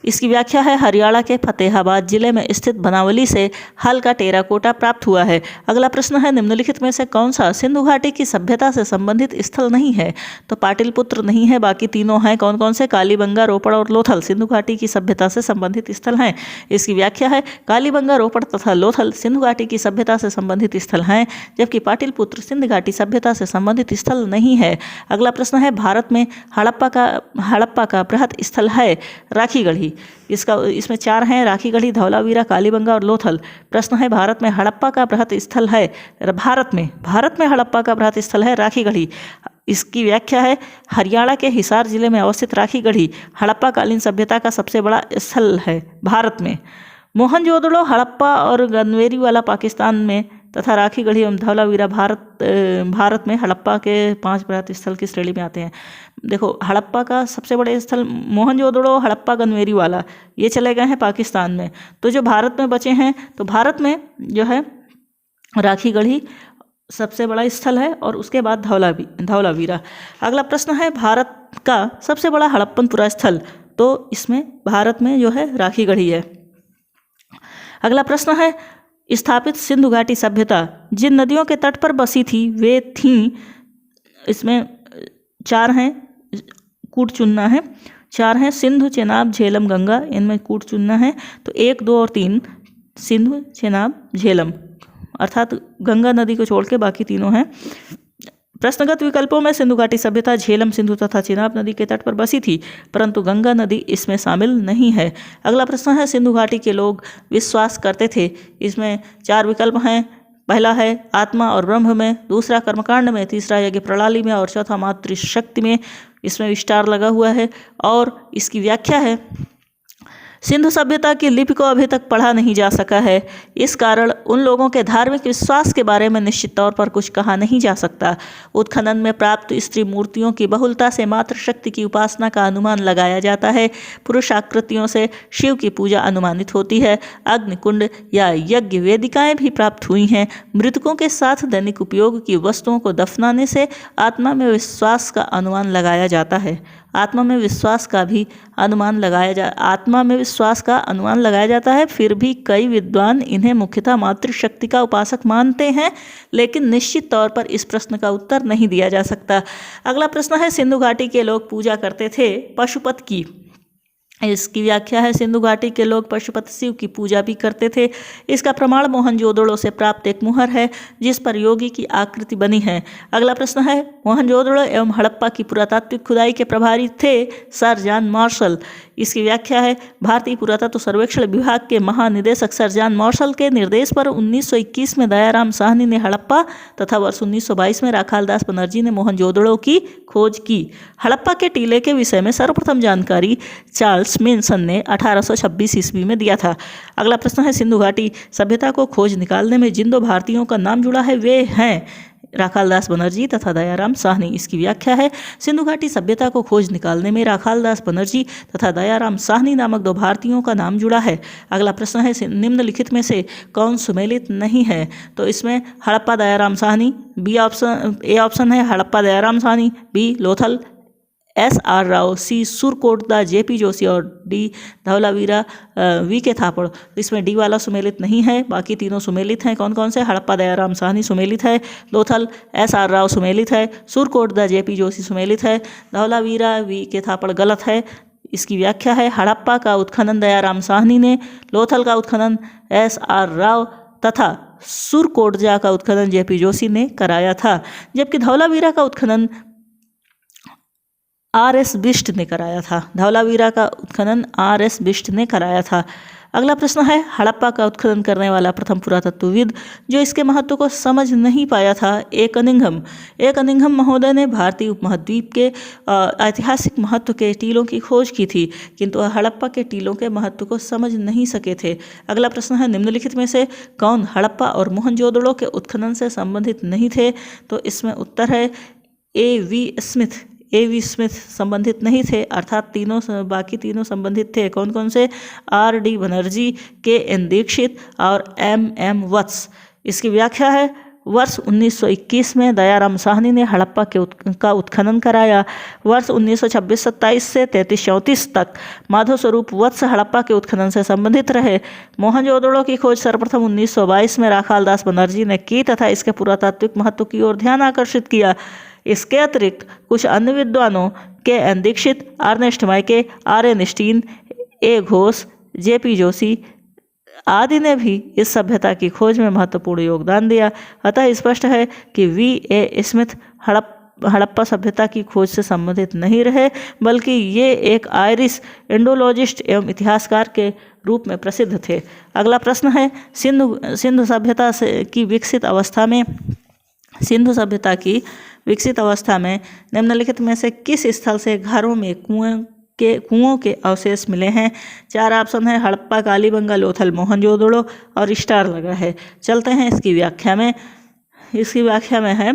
इसकी व्याख्या है हरियाणा के फतेहाबाद जिले में स्थित बनावली से हल का टेराकोटा प्राप्त हुआ है। अगला प्रश्न है निम्नलिखित में से कौन सा सिंधु घाटी की सभ्यता से संबंधित स्थल नहीं है? तो पाटलिपुत्र नहीं है, बाकी तीनों हैं। कौन कौन से? कालीबंगा, रोपड़ और लोथल सिंधु घाटी की सभ्यता से संबंधित स्थल हैं। इसकी व्याख्या है कालीबंगा, रोपड़ तथा लोथल सिंधु घाटी की सभ्यता से संबंधित स्थल हैं, जबकि पाटलिपुत्र सिंधु घाटी सभ्यता से संबंधित स्थल नहीं है। अगला प्रश्न है भारत में हड़प्पा का बृहद स्थल है राखीगढ़ी। इसमें 4 हैं राखीगढ़ी, धौलावीरा, कालीबंगा और लोथल। प्रश्न है भारत में हड़प्पा का बृहद स्थल है भारत में हड़प्पा का बृहद स्थल है राखीगढ़ी। इसकी व्याख्या है हरियाणा के हिसार जिले में अवस्थित राखीगढ़ी हड़प्पाकालीन सभ्यता का सबसे बड़ा स्थल है भारत में। मोहनजोदड़ो, हड़प्पा और गनवेरी वाला पाकिस्तान में तथा राखीगढ़ी एवं धौलावीरा भारत में हड़प्पा के 5 बृहद स्थल की श्रेणी में आते हैं। देखो हड़प्पा का सबसे बड़े स्थल मोहनजोदड़ो, हड़प्पा, गनवेरी वाला ये चले गए हैं पाकिस्तान में। तो जो भारत में बचे हैं तो भारत में जो है राखीगढ़ी सबसे बड़ा स्थल है और उसके बाद धौलावीरा। अगला प्रश्न है भारत का सबसे बड़ा हड़प्पनपुरा स्थल, तो इसमें भारत में जो है राखीगढ़ी है। अगला प्रश्न है स्थापित सिंधु घाटी सभ्यता जिन नदियों के तट पर बसी थी वे थीं, इसमें 4 हैं, कूट चुनना है। 4 हैं सिंधु, चेनाब, झेलम, गंगा। इनमें कूट चुनना है। तो 1, 2 और 3 सिंधु, चेनाब, झेलम, अर्थात गंगा नदी को छोड़ के बाकी तीनों हैं। प्रश्नगत विकल्पों में सिंधु घाटी सभ्यता झेलम सिंधु तथा चिनाब नदी के तट पर बसी थी, परंतु गंगा नदी इसमें शामिल नहीं है। अगला प्रश्न है, सिंधु घाटी के लोग विश्वास करते थे। इसमें 4 विकल्प हैं। पहला है आत्मा और ब्रह्म में, दूसरा कर्मकांड में, तीसरा यज्ञ प्रणाली में और चौथा मातृशक्ति में। इसमें विस्तार लगा हुआ है और इसकी व्याख्या है, सिंधु सभ्यता की लिपि को अभी तक पढ़ा नहीं जा सका है। इस कारण उन लोगों के धार्मिक विश्वास के बारे में निश्चित तौर पर कुछ कहा नहीं जा सकता। उत्खनन में प्राप्त स्त्री मूर्तियों की बहुलता से मातृशक्ति की उपासना का अनुमान लगाया जाता है। पुरुष आकृतियों से शिव की पूजा अनुमानित होती है। अग्निकुंड या यज्ञ वेदिकाएं भी प्राप्त हुई हैं। मृतकों के साथ दैनिक उपयोग की वस्तुओं को दफनाने से आत्मा में विश्वास का अनुमान लगाया जाता है। आत्मा में विश्वास का अनुमान लगाया जाता है। फिर भी कई विद्वान इन्हें मुख्यतः मातृशक्ति का उपासक मानते हैं, लेकिन निश्चित तौर पर इस प्रश्न का उत्तर नहीं दिया जा सकता। अगला प्रश्न है, सिंधु घाटी के लोग पूजा करते थे पशुपति की। इसकी व्याख्या है, सिंधु घाटी के लोग पशुपति शिव की पूजा भी करते थे। इसका प्रमाण मोहनजोदड़ो से प्राप्त एक मुहर है जिस पर योगी की आकृति बनी है। अगला प्रश्न है, मोहनजोदड़ो एवं हड़प्पा की पुरातात्विक खुदाई के प्रभारी थे सर जॉन मार्शल। इसकी व्याख्या है, भारतीय पुरातत्व सर्वेक्षण विभाग के महानिदेशक सर जॉन मार्शल के निर्देश पर 1921 में दयाराम साहनी ने हड़प्पा तथा वर्ष 1922 में राखालदास बनर्जी ने मोहनजोदड़ो की खोज की। हड़प्पा के टीले के विषय में सर्वप्रथम जानकारी चार्ल्स मेंसन ने 1826 ईस्वी में दिया था। अगला प्रश्न है, सिंधु घाटी सभ्यता को खोज निकालने में जिन 2 भारतीयों का नाम जुड़ा है वे हैं राखालदास बनर्जी तथा दयाराम साहनी। इसकी व्याख्या है, सिंधु घाटी सभ्यता को खोज निकालने में राखालदास बनर्जी तथा दयाराम साहनी नामक 2 भारतीयों का नाम जुड़ा है। अगला प्रश्न है, निम्नलिखित में से कौन सुमेलित नहीं है? तो इसमें हड़प्पा दयाराम साहनी, ए ऑप्शन है हड़प्पा दयाराम साहनी, बी लोथल SR राव, सी सुरकोटदा JP जोशी और डी धवलावीरा VK थापड़। इसमें डी वाला सुमेलित नहीं है, बाकी तीनों सुमेलित हैं। कौन कौन से? हड़प्पा दयाराम साहनी सुमेलित है, लोथल SR राव सुमेलित है, सुरकोटदा JP जोशी सुमेलित है, धवलावीरा VK थापड़ गलत है। इसकी व्याख्या है, हड़प्पा का उत्खनन दयाराम साहनी ने, लोथल का उत्खनन SR राव तथा सुरकोटजा का उत्खनन JP जोशी ने कराया था, जबकि धवलावीरा का उत्खनन RS बिष्ट ने कराया था। धवलावीरा का उत्खनन RS बिष्ट ने कराया था। अगला प्रश्न है, हड़प्पा का उत्खनन करने वाला प्रथम पुरातत्वविद जो इसके महत्व को समझ नहीं पाया था, ए कनिंघम महोदय ने भारतीय उपमहाद्वीप के ऐतिहासिक महत्व के टीलों की खोज की थी, किंतु हड़प्पा के टीलों के महत्व को समझ नहीं सके थे। अगला प्रश्न है, निम्नलिखित में से कौन हड़प्पा और मोहनजोदड़ो के उत्खनन से संबंधित नहीं थे? तो इसमें उत्तर है ए वी स्मिथ संबंधित नहीं थे, अर्थात बाकी तीनों संबंधित थे। कौन कौन से? RD बनर्जी, KN दीक्षित और MM वत्स। इसकी व्याख्या है, वर्ष 1921 में दयाराम साहनी ने हड़प्पा का उत्खनन कराया। वर्ष 1926-27 से 33-34 तक माधव स्वरूप वत्स हड़प्पा के उत्खनन से संबंधित रहे। मोहनजोदड़ो की खोज सर्वप्रथम 1922 में राखालदास बनर्जी ने की तथा इसके पुरातात्विक महत्व की ओर ध्यान आकर्षित किया। इसके अतिरिक्त कुछ अन्य विद्वानों KN Dikshit, Ernest Mackay, RN Stein, A Ghosh, JP Joshi आदि ने भी इस सभ्यता की खोज में महत्वपूर्ण योगदान दिया। अतः स्पष्ट है कि VA स्मिथ हड़प्पा सभ्यता की खोज से संबंधित नहीं रहे, बल्कि ये एक आयरिश इंडोलॉजिस्ट एवं इतिहासकार के रूप में प्रसिद्ध थे। अगला प्रश्न है, सिंधु सभ्यता की विकसित अवस्था में निम्नलिखित में से किस स्थल से घरों में कुओं के अवशेष मिले हैं? 4 ऑप्शन है, हड़प्पा, कालीबंगा, लोथल, मोहनजोदड़ो और स्टार लगा है। चलते हैं इसकी व्याख्या में है,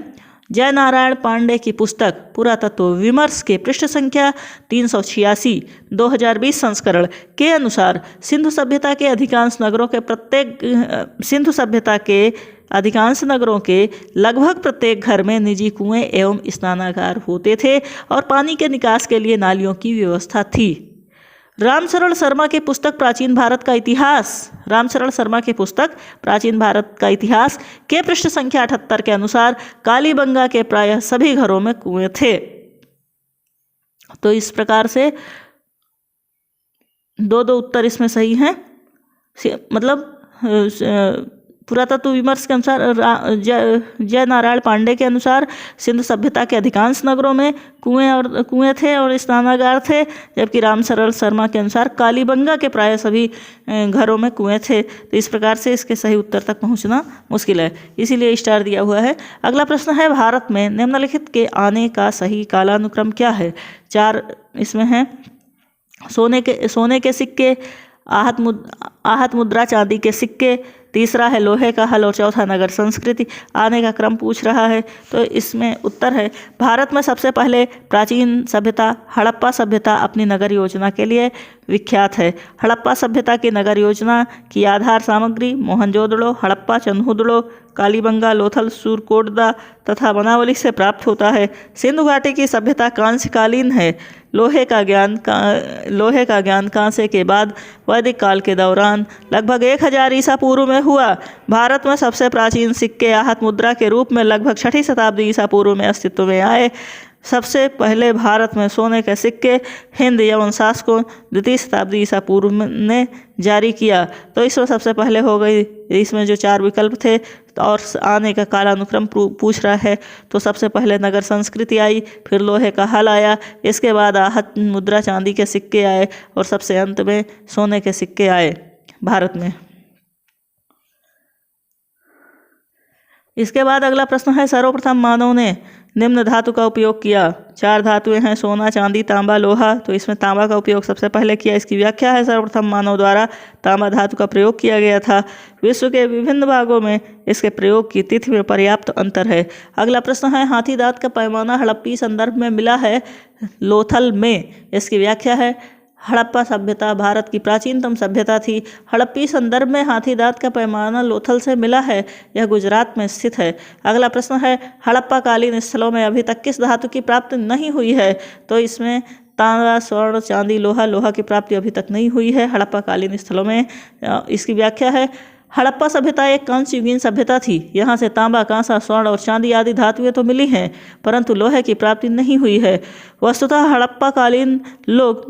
जय नारायण पांडे की पुस्तक पुरातत्व विमर्श के पृष्ठ संख्या 386 2020 संस्करण के अनुसार सिंधु सभ्यता के अधिकांश नगरों के लगभग प्रत्येक घर में निजी कुएं एवं स्नानागार होते थे और पानी के निकास के लिए नालियों की व्यवस्था थी। रामशरण शर्मा की पुस्तक प्राचीन भारत का इतिहास के पृष्ठ संख्या 78 के अनुसार कालीबंगा के प्रायः सभी घरों में कुएं थे। तो इस प्रकार से 2 उत्तर इसमें सही हैं। मतलब पुरातत्व विमर्श के अनुसार जय नारायण पांडे के अनुसार सिंधु सभ्यता के अधिकांश नगरों में कुएं थे और स्नानागार थे, जबकि राम सरल शर्मा के अनुसार कालीबंगा के प्राय सभी घरों में कुएं थे। तो इस प्रकार से इसके सही उत्तर तक पहुंचना मुश्किल है, इसीलिए स्टार दिया हुआ है। अगला प्रश्न है, भारत में निम्नलिखित के आने का सही कालानुक्रम क्या है? 4 इसमें हैं। सोने के सिक्के, आहत मुद्रा, चांदी के सिक्के, तीसरा है लोहे का हल और चौथा नगर संस्कृति। आने का क्रम पूछ रहा है, तो इसमें उत्तर है भारत में सबसे पहले प्राचीन सभ्यता हड़प्पा सभ्यता अपनी नगर योजना के लिए विख्यात है। हड़प्पा सभ्यता की नगर योजना की आधार सामग्री मोहनजोदड़ो, हड़प्पा, चन्हुदड़ो, कालीबंगा, लोथल, सूरकोटदा तथा बनावली से प्राप्त होता है। सिंधु घाटी की सभ्यता कांस्यकालीन है। लोहे का ज्ञान कांसे के बाद वैदिक काल के दौरान लगभग 1000 ईसा पूर्व में हुआ। भारत में सबसे प्राचीन सिक्के आहत मुद्रा के रूप में लगभग 6ठी शताब्दी ईसा पूर्व में अस्तित्व में आए। सबसे पहले भारत में सोने के सिक्के हिंद यवन शासकों 2वीं शताब्दी ईसा पूर्व ने जारी किया। तो इसमें सबसे पहले हो गई, इसमें जो 4 विकल्प थे और आने का कालानुक्रम पूछ रहा है, तो सबसे पहले नगर संस्कृति आई, फिर लोहे का हल आया, इसके बाद आहत मुद्रा चांदी के सिक्के आए और सबसे अंत में सोने के सिक्के आए भारत में। इसके बाद अगला प्रश्न है, सर्वप्रथम मानव ने निम्न धातु का उपयोग किया। 4 धातुएं हैं, सोना, चांदी, तांबा, लोहा। तो इसमें तांबा का उपयोग सबसे पहले किया। इसकी व्याख्या है, सर्वप्रथम मानव द्वारा तांबा धातु का प्रयोग किया गया था। विश्व के विभिन्न भागों में इसके प्रयोग की तिथि में पर्याप्त अंतर है। अगला प्रश्न है, हाथी दांत का पैमाना हड़प्पी संदर्भ में मिला है लोथल में। इसकी व्याख्या है, हड़प्पा सभ्यता भारत की प्राचीनतम सभ्यता थी। हड़प्पी संदर्भ में हाथी दांत का पैमाना लोथल से मिला है। यह गुजरात में स्थित है। अगला प्रश्न है, हड़प्पा कालीन स्थलों में अभी तक किस धातु की प्राप्ति नहीं हुई है? तो इसमें तांबा, स्वर्ण, चांदी, लोहा की प्राप्ति अभी तक नहीं हुई है हड़प्पा कालीन स्थलों में। इसकी व्याख्या है, हड़प्पा सभ्यता एक कांस्य युगीन सभ्यता थी। यहाँ से तांबा, कांसा, स्वर्ण और चांदी आदि धातुएं तो मिली हैं, परंतु लोहे की प्राप्ति नहीं हुई है। वस्तुतः हड़प्पा कालीन लोग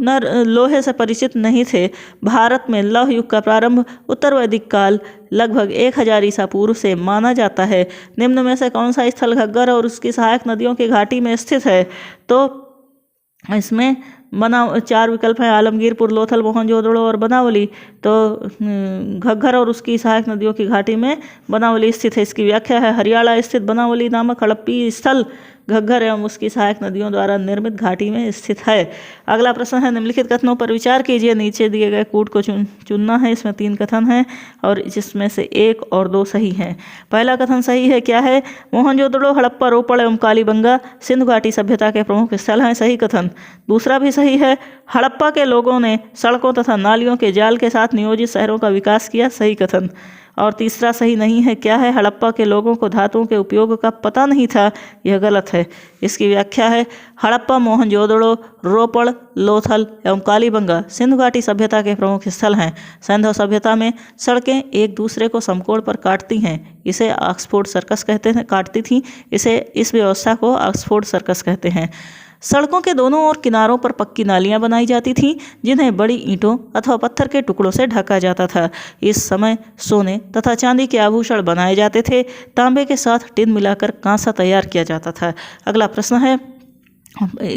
लोहे से परिचित नहीं थे। भारत में लौह युग का प्रारंभ उत्तर वैदिक काल लगभग 1000 ईसा पूर्व से माना जाता है। निम्न में से कौन सा स्थल घग्गर और उसकी सहायक नदियों की घाटी में स्थित है? तो इसमें 4 विकल्प हैं, आलमगीरपुर, लोथल, मोहनजोदड़ो और बनावली। तो घग्गर और उसकी सहायक नदियों की घाटी में बनावली स्थित है। इसकी व्याख्या है, हरियाणा स्थित बनावली नामक हड़प्पी स्थल घग्गर एवं उसकी सहायक नदियों द्वारा निर्मित घाटी में स्थित है। अगला प्रश्न है, निम्नलिखित कथनों पर विचार कीजिए। नीचे दिए गए कूट को चुनना है। इसमें 3 कथन हैं और जिसमें से 1 और 2 सही हैं। पहला कथन सही है, क्या है? मोहनजोदड़ो, हड़प्पा, रोपड़ एवं कालीबंगा सिंधु घाटी सभ्यता के प्रमुख स्थल हैं। सही कथन। दूसरा भी सही है, हड़प्पा के लोगों ने सड़कों तथा नालियों के जाल के साथ नियोजित शहरों का विकास किया। सही कथन। और तीसरा सही नहीं है, क्या है? हड़प्पा के लोगों को धातुओं के उपयोग का पता नहीं था। यह गलत है। इसकी व्याख्या है, हड़प्पा, मोहनजोदड़ो, रोपड़, लोथल एवं कालीबंगा सिंधु घाटी सभ्यता के प्रमुख स्थल हैं। सिंधु सभ्यता में सड़कें एक दूसरे को समकोण पर काटती हैं। इसे ऑक्सफोर्ड सर्कस कहते हैं, काटती थी। इस व्यवस्था को ऑक्सफोर्ड सर्कस कहते हैं। सड़कों के दोनों ओर किनारों पर पक्की नालियां बनाई जाती थीं, जिन्हें बड़ी ईंटों अथवा पत्थर के टुकड़ों से ढका जाता था। इस समय सोने तथा चांदी के आभूषण बनाए जाते थे। तांबे के साथ टिन मिलाकर कांसा तैयार किया जाता था। अगला प्रश्न है,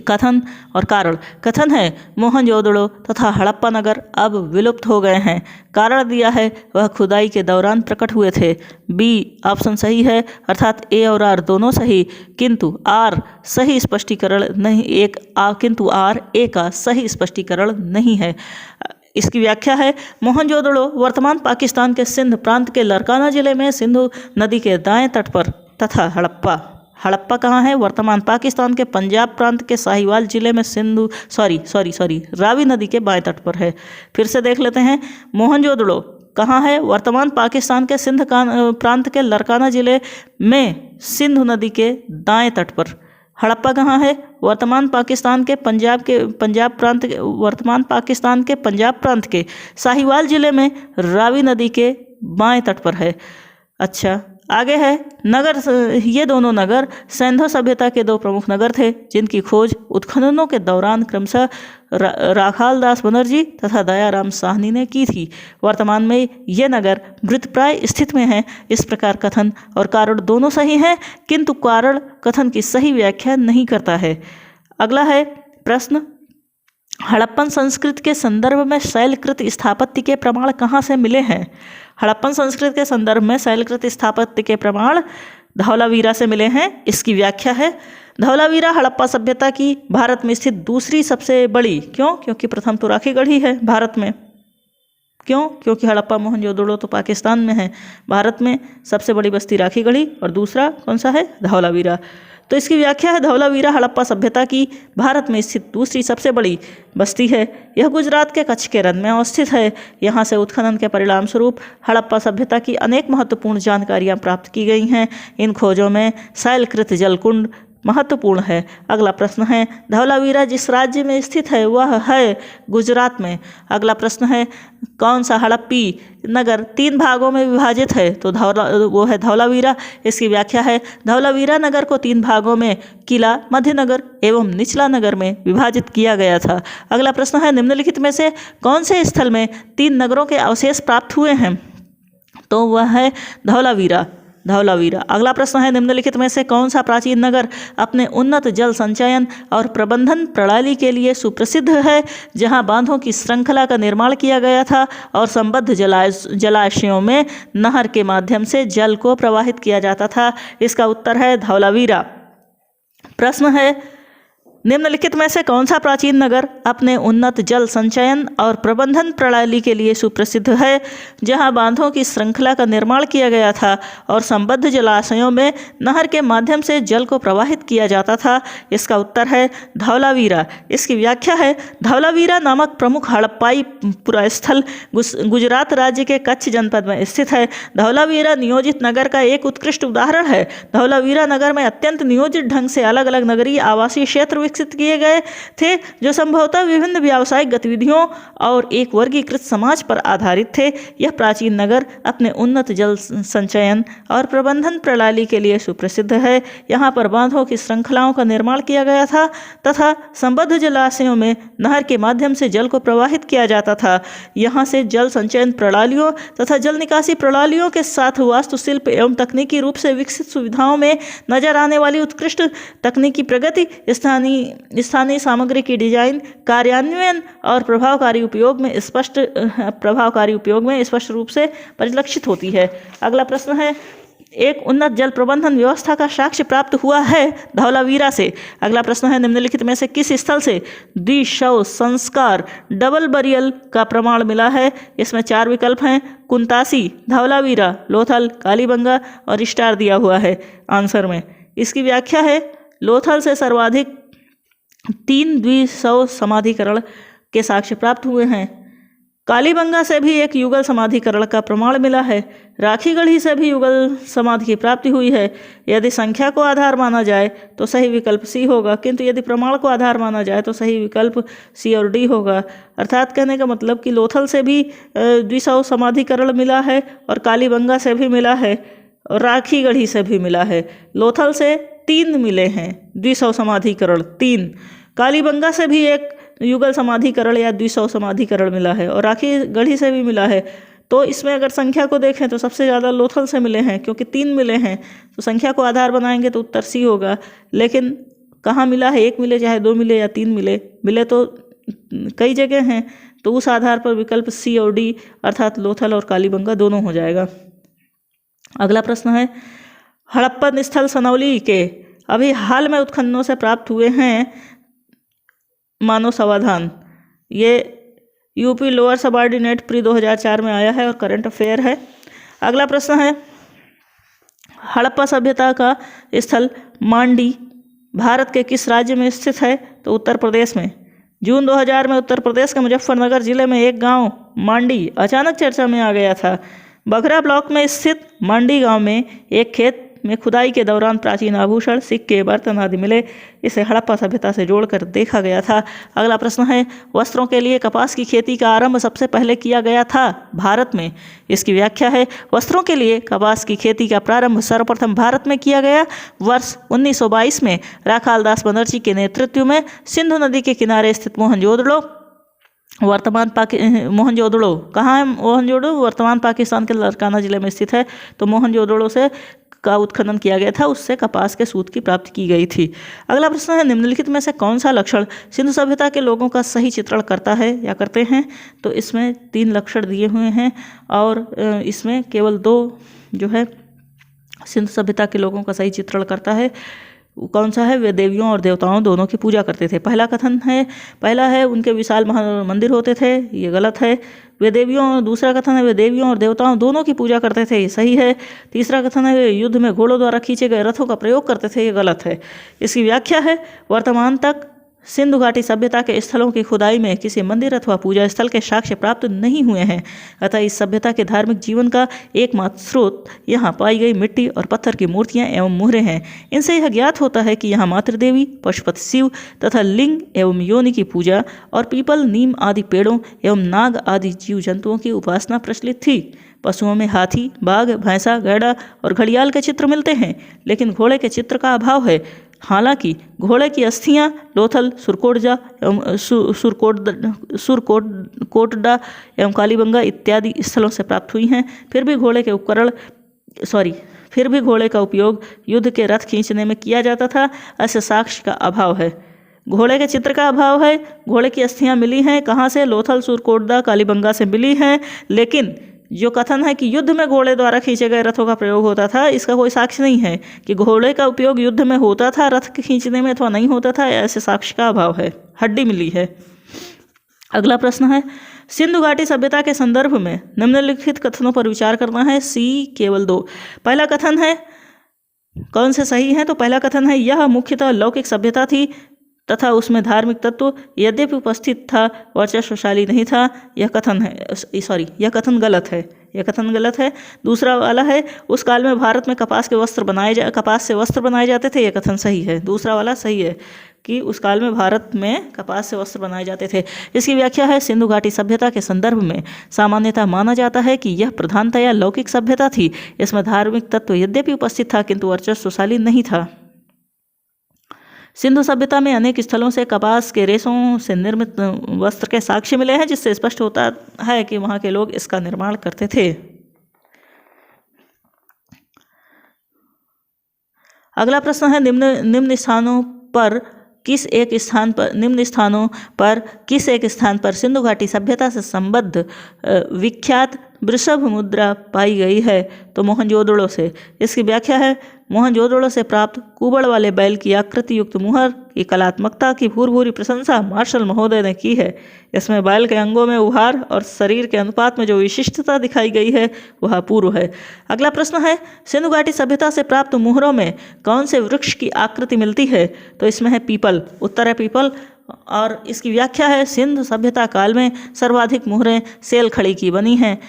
कथन और कारण। कथन है, मोहनजोदड़ो तथा हड़प्पा नगर अब विलुप्त हो गए हैं। कारण दिया है, वह खुदाई के दौरान प्रकट हुए थे। बी ऑप्शन सही है, अर्थात ए और आर दोनों सही, किंतु आर सही स्पष्टीकरण नहीं, किंतु आर ए का सही स्पष्टीकरण नहीं है। इसकी व्याख्या है, मोहनजोदड़ो वर्तमान पाकिस्तान के सिंध प्रांत के लरकाना जिले में सिंधु नदी के दाएं तट पर तथा हड़प्पा कहाँ है? वर्तमान पाकिस्तान के पंजाब प्रांत के साहिवाल जिले में रावी नदी के बाएं तट पर है। फिर से देख लेते हैं, मोहनजोदड़ो कहाँ है? वर्तमान पाकिस्तान के सिंध प्रांत के लरकाना जिले में सिंधु नदी के दाएं तट पर। हड़प्पा कहाँ है? वर्तमान पाकिस्तान के पंजाब प्रांत के साहिवाल जिले में रावी नदी के बाएं तट पर है। अच्छा, आगे है नगर। ये दोनों नगर सिंधु सभ्यता के दो प्रमुख नगर थे जिनकी खोज उत्खननों के दौरान क्रमशः राखाल दास बनर्जी तथा दयाराम साहनी ने की थी। वर्तमान में ये नगर मृतप्राय स्थिति में है। इस प्रकार कथन और कारण दोनों सही हैं, किंतु कारण कथन की सही व्याख्या नहीं करता है। अगला है प्रश्न, हड़प्पन संस्कृति के संदर्भ में शैलकृत स्थापत्य के प्रमाण कहाँ से मिले हैं? हड़प्पन संस्कृति के संदर्भ में शैलकृत स्थापत्य के प्रमाण धौलावीरा से मिले हैं। इसकी व्याख्या है, धौलावीरा हड़प्पा सभ्यता की भारत में स्थित दूसरी सबसे बड़ी, क्यों? क्योंकि प्रथम तो राखीगढ़ ही है भारत में। क्यों? क्योंकि हड़प्पा मोहनजोदड़ो तो पाकिस्तान में है, भारत में सबसे बड़ी बस्ती राखीगढ़ी और दूसरा कौन सा है? धौलावीरा। तो इसकी व्याख्या है, धौलावीरा हड़प्पा सभ्यता की भारत में स्थित दूसरी सबसे बड़ी बस्ती है। यह गुजरात के कच्छ के रन में अवस्थित है। यहाँ से उत्खनन के परिणाम स्वरूप हड़प्पा सभ्यता की अनेक महत्वपूर्ण जानकारियाँ प्राप्त की गई हैं। इन खोजों में शैलकृत जलकुंड महत्वपूर्ण है। अगला प्रश्न है, धौलावीरा जिस राज्य में स्थित है वह है गुजरात में। अगला प्रश्न है, कौन सा हड़प्पी नगर 3 भागों में विभाजित है? तो वो है धौलावीरा। इसकी व्याख्या है, धौलावीरा नगर को 3 भागों में किला, मध्य नगर एवं निचला नगर में विभाजित किया गया था। अगला प्रश्न है, निम्नलिखित में से कौन से स्थल में 3 नगरों के अवशेष प्राप्त हुए हैं? तो वह है धौलावीरा। अगला प्रश्न है, निम्नलिखित में से कौन सा प्राचीन नगर अपने उन्नत जल संचयन और प्रबंधन प्रणाली के लिए सुप्रसिद्ध है, जहां बांधों की श्रृंखला का निर्माण किया गया था और संबद्ध जलाशयों में नहर के माध्यम से जल को प्रवाहित किया जाता था? इसका उत्तर है धौलावीरा। प्रश्न है, निम्नलिखित में से कौन सा प्राचीन नगर अपने उन्नत जल संचयन और प्रबंधन प्रणाली के लिए सुप्रसिद्ध है, जहां बांधों की श्रृंखला का निर्माण किया गया था और संबद्ध जलाशयों में नहर के माध्यम से जल को प्रवाहित किया जाता था? इसका उत्तर है धौलावीरा। इसकी व्याख्या है, धौलावीरा नामक प्रमुख हड़प्पाई पुरास्थल गुजरात राज्य के कच्छ जनपद में स्थित है। धौलावीरा नियोजित नगर का एक उत्कृष्ट उदाहरण है। धौलावीरा नगर में अत्यंत नियोजित ढंग से अलग अलग नगरीय आवासीय क्षेत्र विकसित किए गए थे, जो संभवतः विभिन्न व्यावसायिक गतिविधियों और एक वर्गीकृत समाज पर आधारित थे। यह प्राचीन नगर अपने उन्नत जल संचयन और प्रबंधन प्रणाली के लिए सुप्रसिद्ध है। यहाँ पर बांधों की श्रृंखलाओं का निर्माण किया गया था तथा संबद्ध जलाशयों में नहर के माध्यम से जल को प्रवाहित किया जाता था। यहाँ से जल संचयन प्रणालियों तथा जल निकासी प्रणालियों के साथ वास्तुशिल्प एवं तकनीकी रूप से विकसित सुविधाओं में नजर आने वाली उत्कृष्ट तकनीकी प्रगति, स्थानीय सामग्री की डिजाइन, कार्यान्वयन और प्रभावकारी उपयोग में स्पष्ट रूप से परिलक्षित होती है। अगला प्रश्न है, एक उन्नत जल प्रबंधन व्यवस्था का साक्ष्य प्राप्त हुआ है धौलावीरा से। अगला प्रश्न है, निम्नलिखित में से किस स्थल से द्विशव संस्कार डबल बरियल का प्रमाण मिला है? इसमें 4 विकल्प हैं, कुंतासी, धौलावीरा, लोथल, कालीबंगा और स्टार दिया हुआ है आंसर में। इसकी व्याख्या है, लोथल से सर्वाधिक 3 द्विशव समाधिकरण के साक्ष्य प्राप्त हुए हैं। कालीबंगा से भी एक युगल समाधिकरण का प्रमाण मिला है। राखीगढ़ी से भी युगल समाधि की प्राप्ति हुई है। यदि संख्या को आधार माना जाए तो सही विकल्प सी होगा, किंतु यदि प्रमाण को आधार माना जाए तो सही विकल्प सी और डी होगा। अर्थात कहने का मतलब कि लोथल से भी द्विशव समाधिकरण मिला है और कालीबंगा से भी मिला है और राखीगढ़ी से भी मिला है। लोथल से 3 मिले हैं द्विशव समाधिकरण 3, कालीबंगा से भी एक युगल समाधिकरण या द्विशव समाधिकरण मिला है और राखीगढ़ी से भी मिला है। तो इसमें अगर संख्या को देखें तो सबसे ज़्यादा लोथल से मिले हैं, क्योंकि 3 मिले हैं, तो संख्या को आधार बनाएंगे तो उत्तर सी होगा। लेकिन कहाँ मिला है, 1 मिले चाहे 2 मिले या 3 मिले तो कई जगह हैं, तो उस आधार पर विकल्प सी और डी अर्थात लोथल और कालीबंगा दोनों हो जाएगा। अगला प्रश्न है, हड़प्पन स्थल सनौली के अभी हाल में उत्खननों से प्राप्त हुए हैं मानव समाधान। ये यूपी लोअर सबऑर्डिनेट प्री 2004 में आया है और करंट अफेयर है। अगला प्रश्न है, हड़प्पा सभ्यता का स्थल मांडी भारत के किस राज्य में स्थित है? तो उत्तर प्रदेश में। जून 2000 में उत्तर प्रदेश के मुजफ्फरनगर जिले में एक गांव मांडी अचानक चर्चा में आ गया था। बघरा ब्लॉक में स्थित मांडी गांव में एक खेत में खुदाई के दौरान प्राचीन आभूषण, सिक्के, बर्तन आदि मिले। इसे हड़प्पा सभ्यता से जोड़कर देखा गया था। अगला प्रश्न है, वस्त्रों के लिए कपास की खेती का आरंभ सबसे पहले किया गया था भारत में। इसकी व्याख्या है, वस्त्रों के लिए कपास की खेती का प्रारंभ सर्वप्रथम भारत में किया गया वर्ष 1922 में राखाल दास बनर्जी के नेतृत्व में सिंधु नदी के किनारे स्थित मोहनजोदड़ो मोहनजोदड़ो कहाँ है? मोहनजोदड़ो वर्तमान पाकिस्तान के लारकाना जिले में स्थित है। तो मोहनजोदड़ो से का उत्खनन किया गया था, उससे कपास के सूत की प्राप्ति की गई थी। अगला प्रश्न है, निम्नलिखित में से कौन सा लक्षण सिंधु सभ्यता के लोगों का सही चित्रण करता है या करते हैं? तो इसमें 3 लक्षण दिए हुए हैं और इसमें केवल 2 जो है सिंधु सभ्यता के लोगों का सही चित्रण करता है। कौन सा है? वे देवियों और देवताओं दोनों की पूजा करते थे। पहला है उनके विशाल मंदिर होते थे, ये गलत है। दूसरा कथन है वे देवियों और देवताओं दोनों की पूजा करते थे, ये सही है। तीसरा कथन है वे युद्ध में घोड़ों द्वारा खींचे गए रथों का प्रयोग करते थे, ये गलत है। इसकी व्याख्या है, वर्तमान तक सिंधु घाटी सभ्यता के स्थलों की खुदाई में किसी मंदिर अथवा पूजा स्थल के साक्ष्य प्राप्त नहीं हुए हैं, अतः इस सभ्यता के धार्मिक जीवन का एकमात्र स्रोत यहाँ पाई गई मिट्टी और पत्थर की मूर्तियाँ एवं मुहरें हैं। इनसे यह ज्ञात होता है कि यहाँ मातृदेवी, पशुपति शिव तथा लिंग एवं योनि की पूजा और पीपल, नीम आदि पेड़ों एवं नाग आदि जीव जंतुओं की उपासना प्रचलित थी। पशुओं में हाथी, बाघ, भैंसा, गैड़ा और घड़ियाल के चित्र मिलते हैं, लेकिन घोड़े के चित्र का अभाव है। हालांकि घोड़े की अस्थियां लोथल, सुरकोटजा एवं सुरकोटडा एवं कालीबंगा इत्यादि स्थलों से प्राप्त हुई हैं। फिर भी घोड़े का उपयोग युद्ध के रथ खींचने में किया जाता था, ऐसे साक्ष्य का अभाव है। घोड़े के चित्र का अभाव है। घोड़े की अस्थियां मिली हैं कहाँ से? लोथल, सुरकोटडा, कालीबंगा से मिली हैं, लेकिन जो कथन है कि युद्ध में घोड़े द्वारा खींचे गए रथों का प्रयोग होता था, इसका कोई साक्ष्य नहीं है कि घोड़े का उपयोग युद्ध में होता था रथ खींचने में अथवा नहीं होता था, ऐसे साक्ष्य का अभाव है। हड्डी मिली है। अगला प्रश्न है, सिंधु घाटी सभ्यता के संदर्भ में निम्नलिखित कथनों पर विचार करना है। केवल 2। पहला कथन है, कौन से सही है? तो पहला कथन है, यह मुख्यतः लौकिक सभ्यता थी तथा उसमें धार्मिक तत्व यद्यपि उपस्थित था, वर्चस्वशाली नहीं था। यह कथन गलत है। दूसरा वाला है, उस काल में भारत में कपास से वस्त्र बनाए जाते थे। यह कथन सही है। दूसरा वाला सही है कि उस काल में भारत में कपास से वस्त्र बनाए जाते थे। इसकी व्याख्या है, सिंधु घाटी सभ्यता के संदर्भ में सामान्यतः माना जाता है कि यह प्रधानतया लौकिक सभ्यता थी। इसमें धार्मिक तत्व यद्यपि उपस्थित था किंतु वर्चस्वशाली नहीं था। सिंधु सभ्यता में अनेक स्थलों से कपास के रेशों से निर्मित वस्त्र के साक्ष्य मिले हैं, जिससे स्पष्ट होता है कि वहाँ के लोग इसका निर्माण करते थे। अगला प्रश्न है, निम्न स्थानों पर किस एक स्थान पर सिंधु घाटी सभ्यता से संबद्ध विख्यात वृषभ मुद्रा पाई गई है? तो मोहनजोदड़ो से। इसकी व्याख्या है, मोहनजोदड़ो से प्राप्त कुबड़ वाले बैल की आकृति युक्त मुहर की कलात्मकता की भूरी प्रशंसा मार्शल महोदय ने की है। इसमें बैल के अंगों में उभार और शरीर के अनुपात में जो विशिष्टता दिखाई गई है वह अपूर्व है। अगला प्रश्न है, सिंधु घाटी सभ्यता से प्राप्त मुहरों में कौन से वृक्ष की आकृति मिलती है? तो इसमें है पीपल। उत्तर है पीपल। और इसकी व्याख्या है, सिंधु सभ्यता काल में सर्वाधिक मुहरें सेल खड़ी की बनी हैं।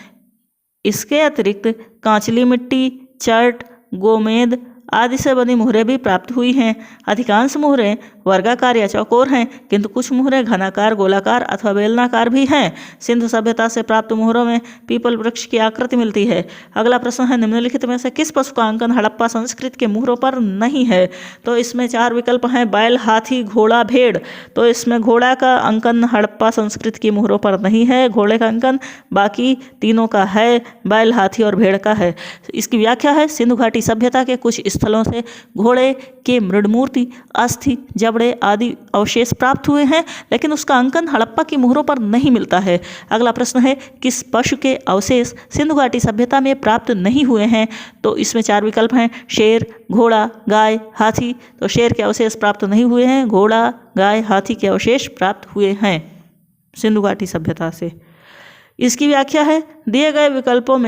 इसके अतिरिक्त कांचली मिट्टी, चर्ट, गोमेद आदि से बनी मुहरें भी प्राप्त हुई हैं। अधिकांश मुहरें वर्गाकार या चौकोर हैं, किंतु कुछ मुहरें घनाकार, गोलाकार अथवा बेलनाकार भी हैं। सिंधु सभ्यता से प्राप्त मुहरों में पीपल वृक्ष की आकृति मिलती है। अगला प्रश्न है, निम्नलिखित में से किस पशु का अंकन हड़प्पा संस्कृति के मुहरों पर नहीं है? तो इसमें 4 विकल्प हैं, बैल, हाथी, घोड़ा, भेड़। तो इसमें घोड़ा का अंकन हड़प्पा संस्कृति की मुहरों पर नहीं है, घोड़े का अंकन बाकी तीनों का है, बैल, हाथी और भेड़ का है। इसकी व्याख्या है, सिंधु घाटी सभ्यता के कुछ स्थलों से घोड़े के मृणमूर्ति, अस्थि, जबड़े आदि अवशेष प्राप्त हुए हैं, लेकिन उसका अंकन हड़प्पा की मुहरों पर नहीं मिलता है। अगला प्रश्न है, किस पशु के अवशेष सिंधु घाटी सभ्यता में प्राप्त नहीं हुए हैं? तो इसमें 4 विकल्प हैं, शेर, घोड़ा, गाय, हाथी। तो शेर के अवशेष प्राप्त नहीं हुए हैं, घोड़ा, गाय, हाथी के अवशेष प्राप्त हुए हैं सिंधु घाटी सभ्यता से। इसकी व्याख्या है, दिए गए विकल्पों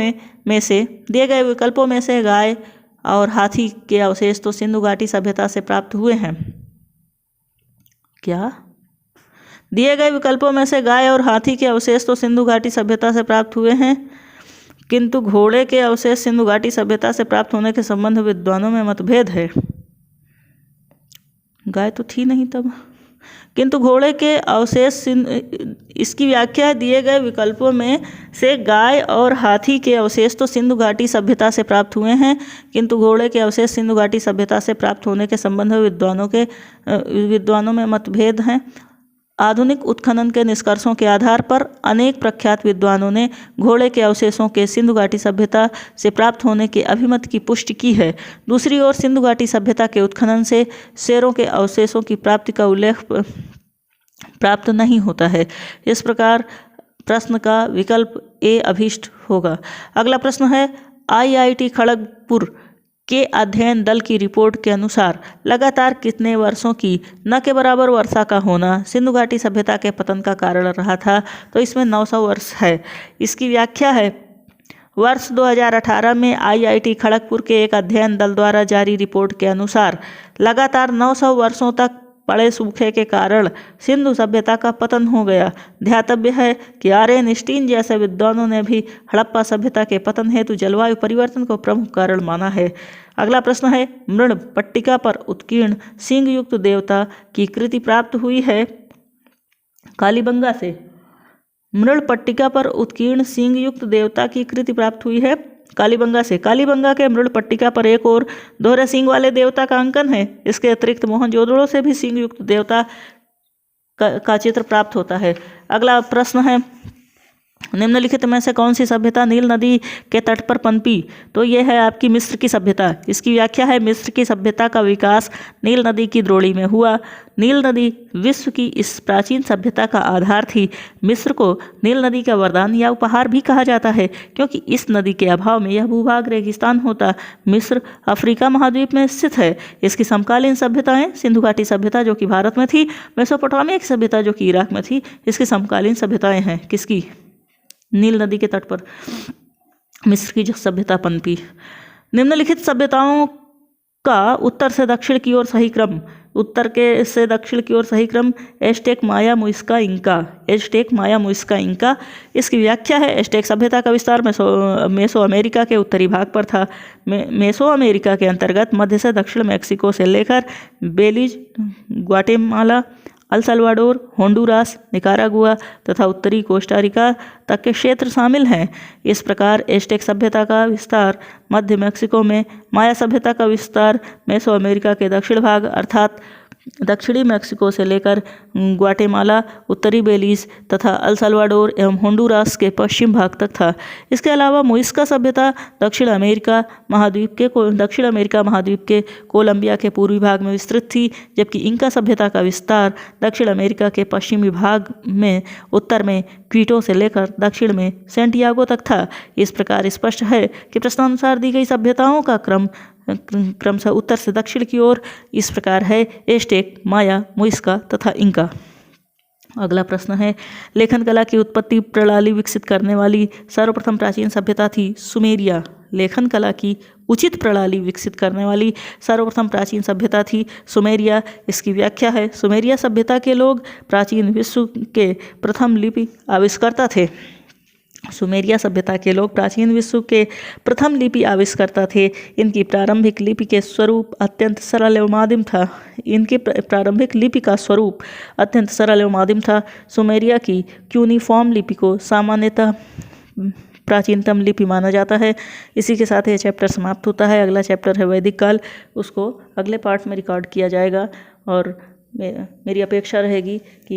में से गाय और हाथी के अवशेष तो सिंधु घाटी सभ्यता से प्राप्त हुए हैं। क्या? दिए गए विकल्पों में से गाय और हाथी के अवशेष तो सिंधु घाटी सभ्यता से प्राप्त हुए हैं, किंतु घोड़े के अवशेष सिंधु घाटी सभ्यता से प्राप्त होने के संबंध में विद्वानों में मतभेद है। गाय तो थी नहीं तब। किंतु घोड़े के अवशेष इसकी व्याख्या है दिए गए विकल्पों में से गाय और हाथी के अवशेष तो सिंधु घाटी सभ्यता से प्राप्त हुए हैं, किंतु घोड़े के अवशेष सिंधु घाटी सभ्यता से प्राप्त होने के संबंध में विद्वानों में मतभेद हैं। आधुनिक उत्खनन के निष्कर्षों के आधार पर अनेक प्रख्यात विद्वानों ने घोड़े के अवशेषों के सिंधु घाटी सभ्यता से प्राप्त होने के अभिमत की पुष्टि की है। दूसरी ओर सिंधु घाटी सभ्यता के उत्खनन से शेरों के अवशेषों की प्राप्ति का उल्लेख प्राप्त नहीं होता है। इस प्रकार प्रश्न का विकल्प ए अभीष्ट होगा। अगला प्रश्न है, IIT खड़गपुर के अध्ययन दल की रिपोर्ट के अनुसार लगातार कितने वर्षों की न के बराबर वर्षा का होना सिंधु घाटी सभ्यता के पतन का कारण रहा था? तो इसमें 900 वर्ष है। इसकी व्याख्या है, वर्ष 2018 में IIT खड़गपुर के एक अध्ययन दल द्वारा जारी रिपोर्ट के अनुसार लगातार 900 वर्षों तक पड़े सूखे के कारण सिंधु सभ्यता का पतन हो गया। ध्यातव्य है कि आर्यन स्टीन जैसे विद्वानों ने भी हड़प्पा सभ्यता के पतन हेतु जलवायु परिवर्तन को प्रमुख कारण माना है। अगला प्रश्न है, मृण पट्टिका पर उत्कीर्ण सींग युक्त देवता की कृति प्राप्त हुई है कालीबंगा से। मृण पट्टिका पर उत्कीर्ण सींग युक्त देवता की कृति प्राप्त हुई है कालीबंगा से। कालीबंगा के मृण पट्टिका पर एक और दोहरे सींग वाले देवता का अंकन है। इसके अतिरिक्त मोहनजोदड़ो से भी सींग युक्त देवता का चित्र प्राप्त होता है। अगला प्रश्न है, निम्नलिखित में से कौन सी सभ्यता नील नदी के तट पर पनपी? तो यह है आपकी मिस्र की सभ्यता। इसकी व्याख्या है, मिस्र की सभ्यता का विकास नील नदी की द्रोणी में हुआ। नील नदी विश्व की इस प्राचीन सभ्यता का आधार थी। मिस्र को नील नदी का वरदान या उपहार भी कहा जाता है, क्योंकि इस नदी के अभाव में यह भूभाग रेगिस्तान होता। मिस्र अफ्रीका महाद्वीप में स्थित है। इसकी समकालीन सभ्यताएं सिंधु घाटी सभ्यता जो कि भारत में थी, मेसोपोटामिया की सभ्यता जो कि इराक में थी, इसकी समकालीन सभ्यताएं हैं। किसकी? नील नदी के तट पर मिस्र की जो सभ्यता पनपी। निम्नलिखित सभ्यताओं का उत्तर से दक्षिण की ओर सही क्रम, उत्तर के से दक्षिण की ओर सही क्रम एज़टेक, माया, मुइस्का, इंका। एज़टेक, माया, मुइस्का, इंका। इसकी व्याख्या है, एज़टेक सभ्यता का विस्तार मेसो अमेरिका के उत्तरी भाग पर था। मेसो अमेरिका के अंतर्गत मध्य से दक्षिण मैक्सिको से लेकर Belize, Guatemala, El Salvador, Honduras, Nicaragua तथा उत्तरी कोस्टारिका तक के क्षेत्र शामिल हैं। इस प्रकार एज़टेक सभ्यता का विस्तार मध्य मैक्सिको में, माया सभ्यता का विस्तार मेसो अमेरिका के दक्षिण भाग अर्थात दक्षिणी मैक्सिको से लेकर ग्वाटेमाला, उत्तरी बेलीज तथा अल साल्वाडोर एवं होंडुरास के पश्चिम भाग तक था। इसके अलावा मुइस्का सभ्यता दक्षिण अमेरिका महाद्वीप के कोलंबिया के पूर्वी भाग में विस्तृत थी, जबकि इंका सभ्यता का विस्तार दक्षिण अमेरिका के पश्चिमी भाग में, उत्तर में क्वीटो से लेकर दक्षिण में सैंटियागो तक था। इस प्रकार स्पष्ट है कि प्रश्नानुसार दी गई सभ्यताओं का क्रमशः उत्तर से दक्षिण की ओर इस प्रकार है, एज़टेक, माया, मुइस्का तथा इंका। अगला प्रश्न है, लेखन कला की उत्पत्ति प्रणाली विकसित करने वाली सर्वप्रथम प्राचीन सभ्यता थी सुमेरिया। लेखन कला की उचित प्रणाली विकसित करने वाली सर्वप्रथम प्राचीन सभ्यता थी सुमेरिया। इसकी व्याख्या है, सुमेरिया सभ्यता के लोग प्राचीन विश्व के प्रथम लिपि आविष्कर्ता थे। सुमेरिया सभ्यता के लोग प्राचीन विश्व के प्रथम लिपि आविष्कर्ता थे। इनकी प्रारंभिक लिपि के स्वरूप अत्यंत सरल एवं आदिम था। सुमेरिया की क्यूनिफॉर्म लिपि को सामान्यतः प्राचीनतम लिपि माना जाता है। इसी के साथ ये चैप्टर समाप्त होता है। अगला चैप्टर है वैदिक काल, उसको अगले पार्ट में रिकॉर्ड किया जाएगा और मेरी अपेक्षा रहेगी कि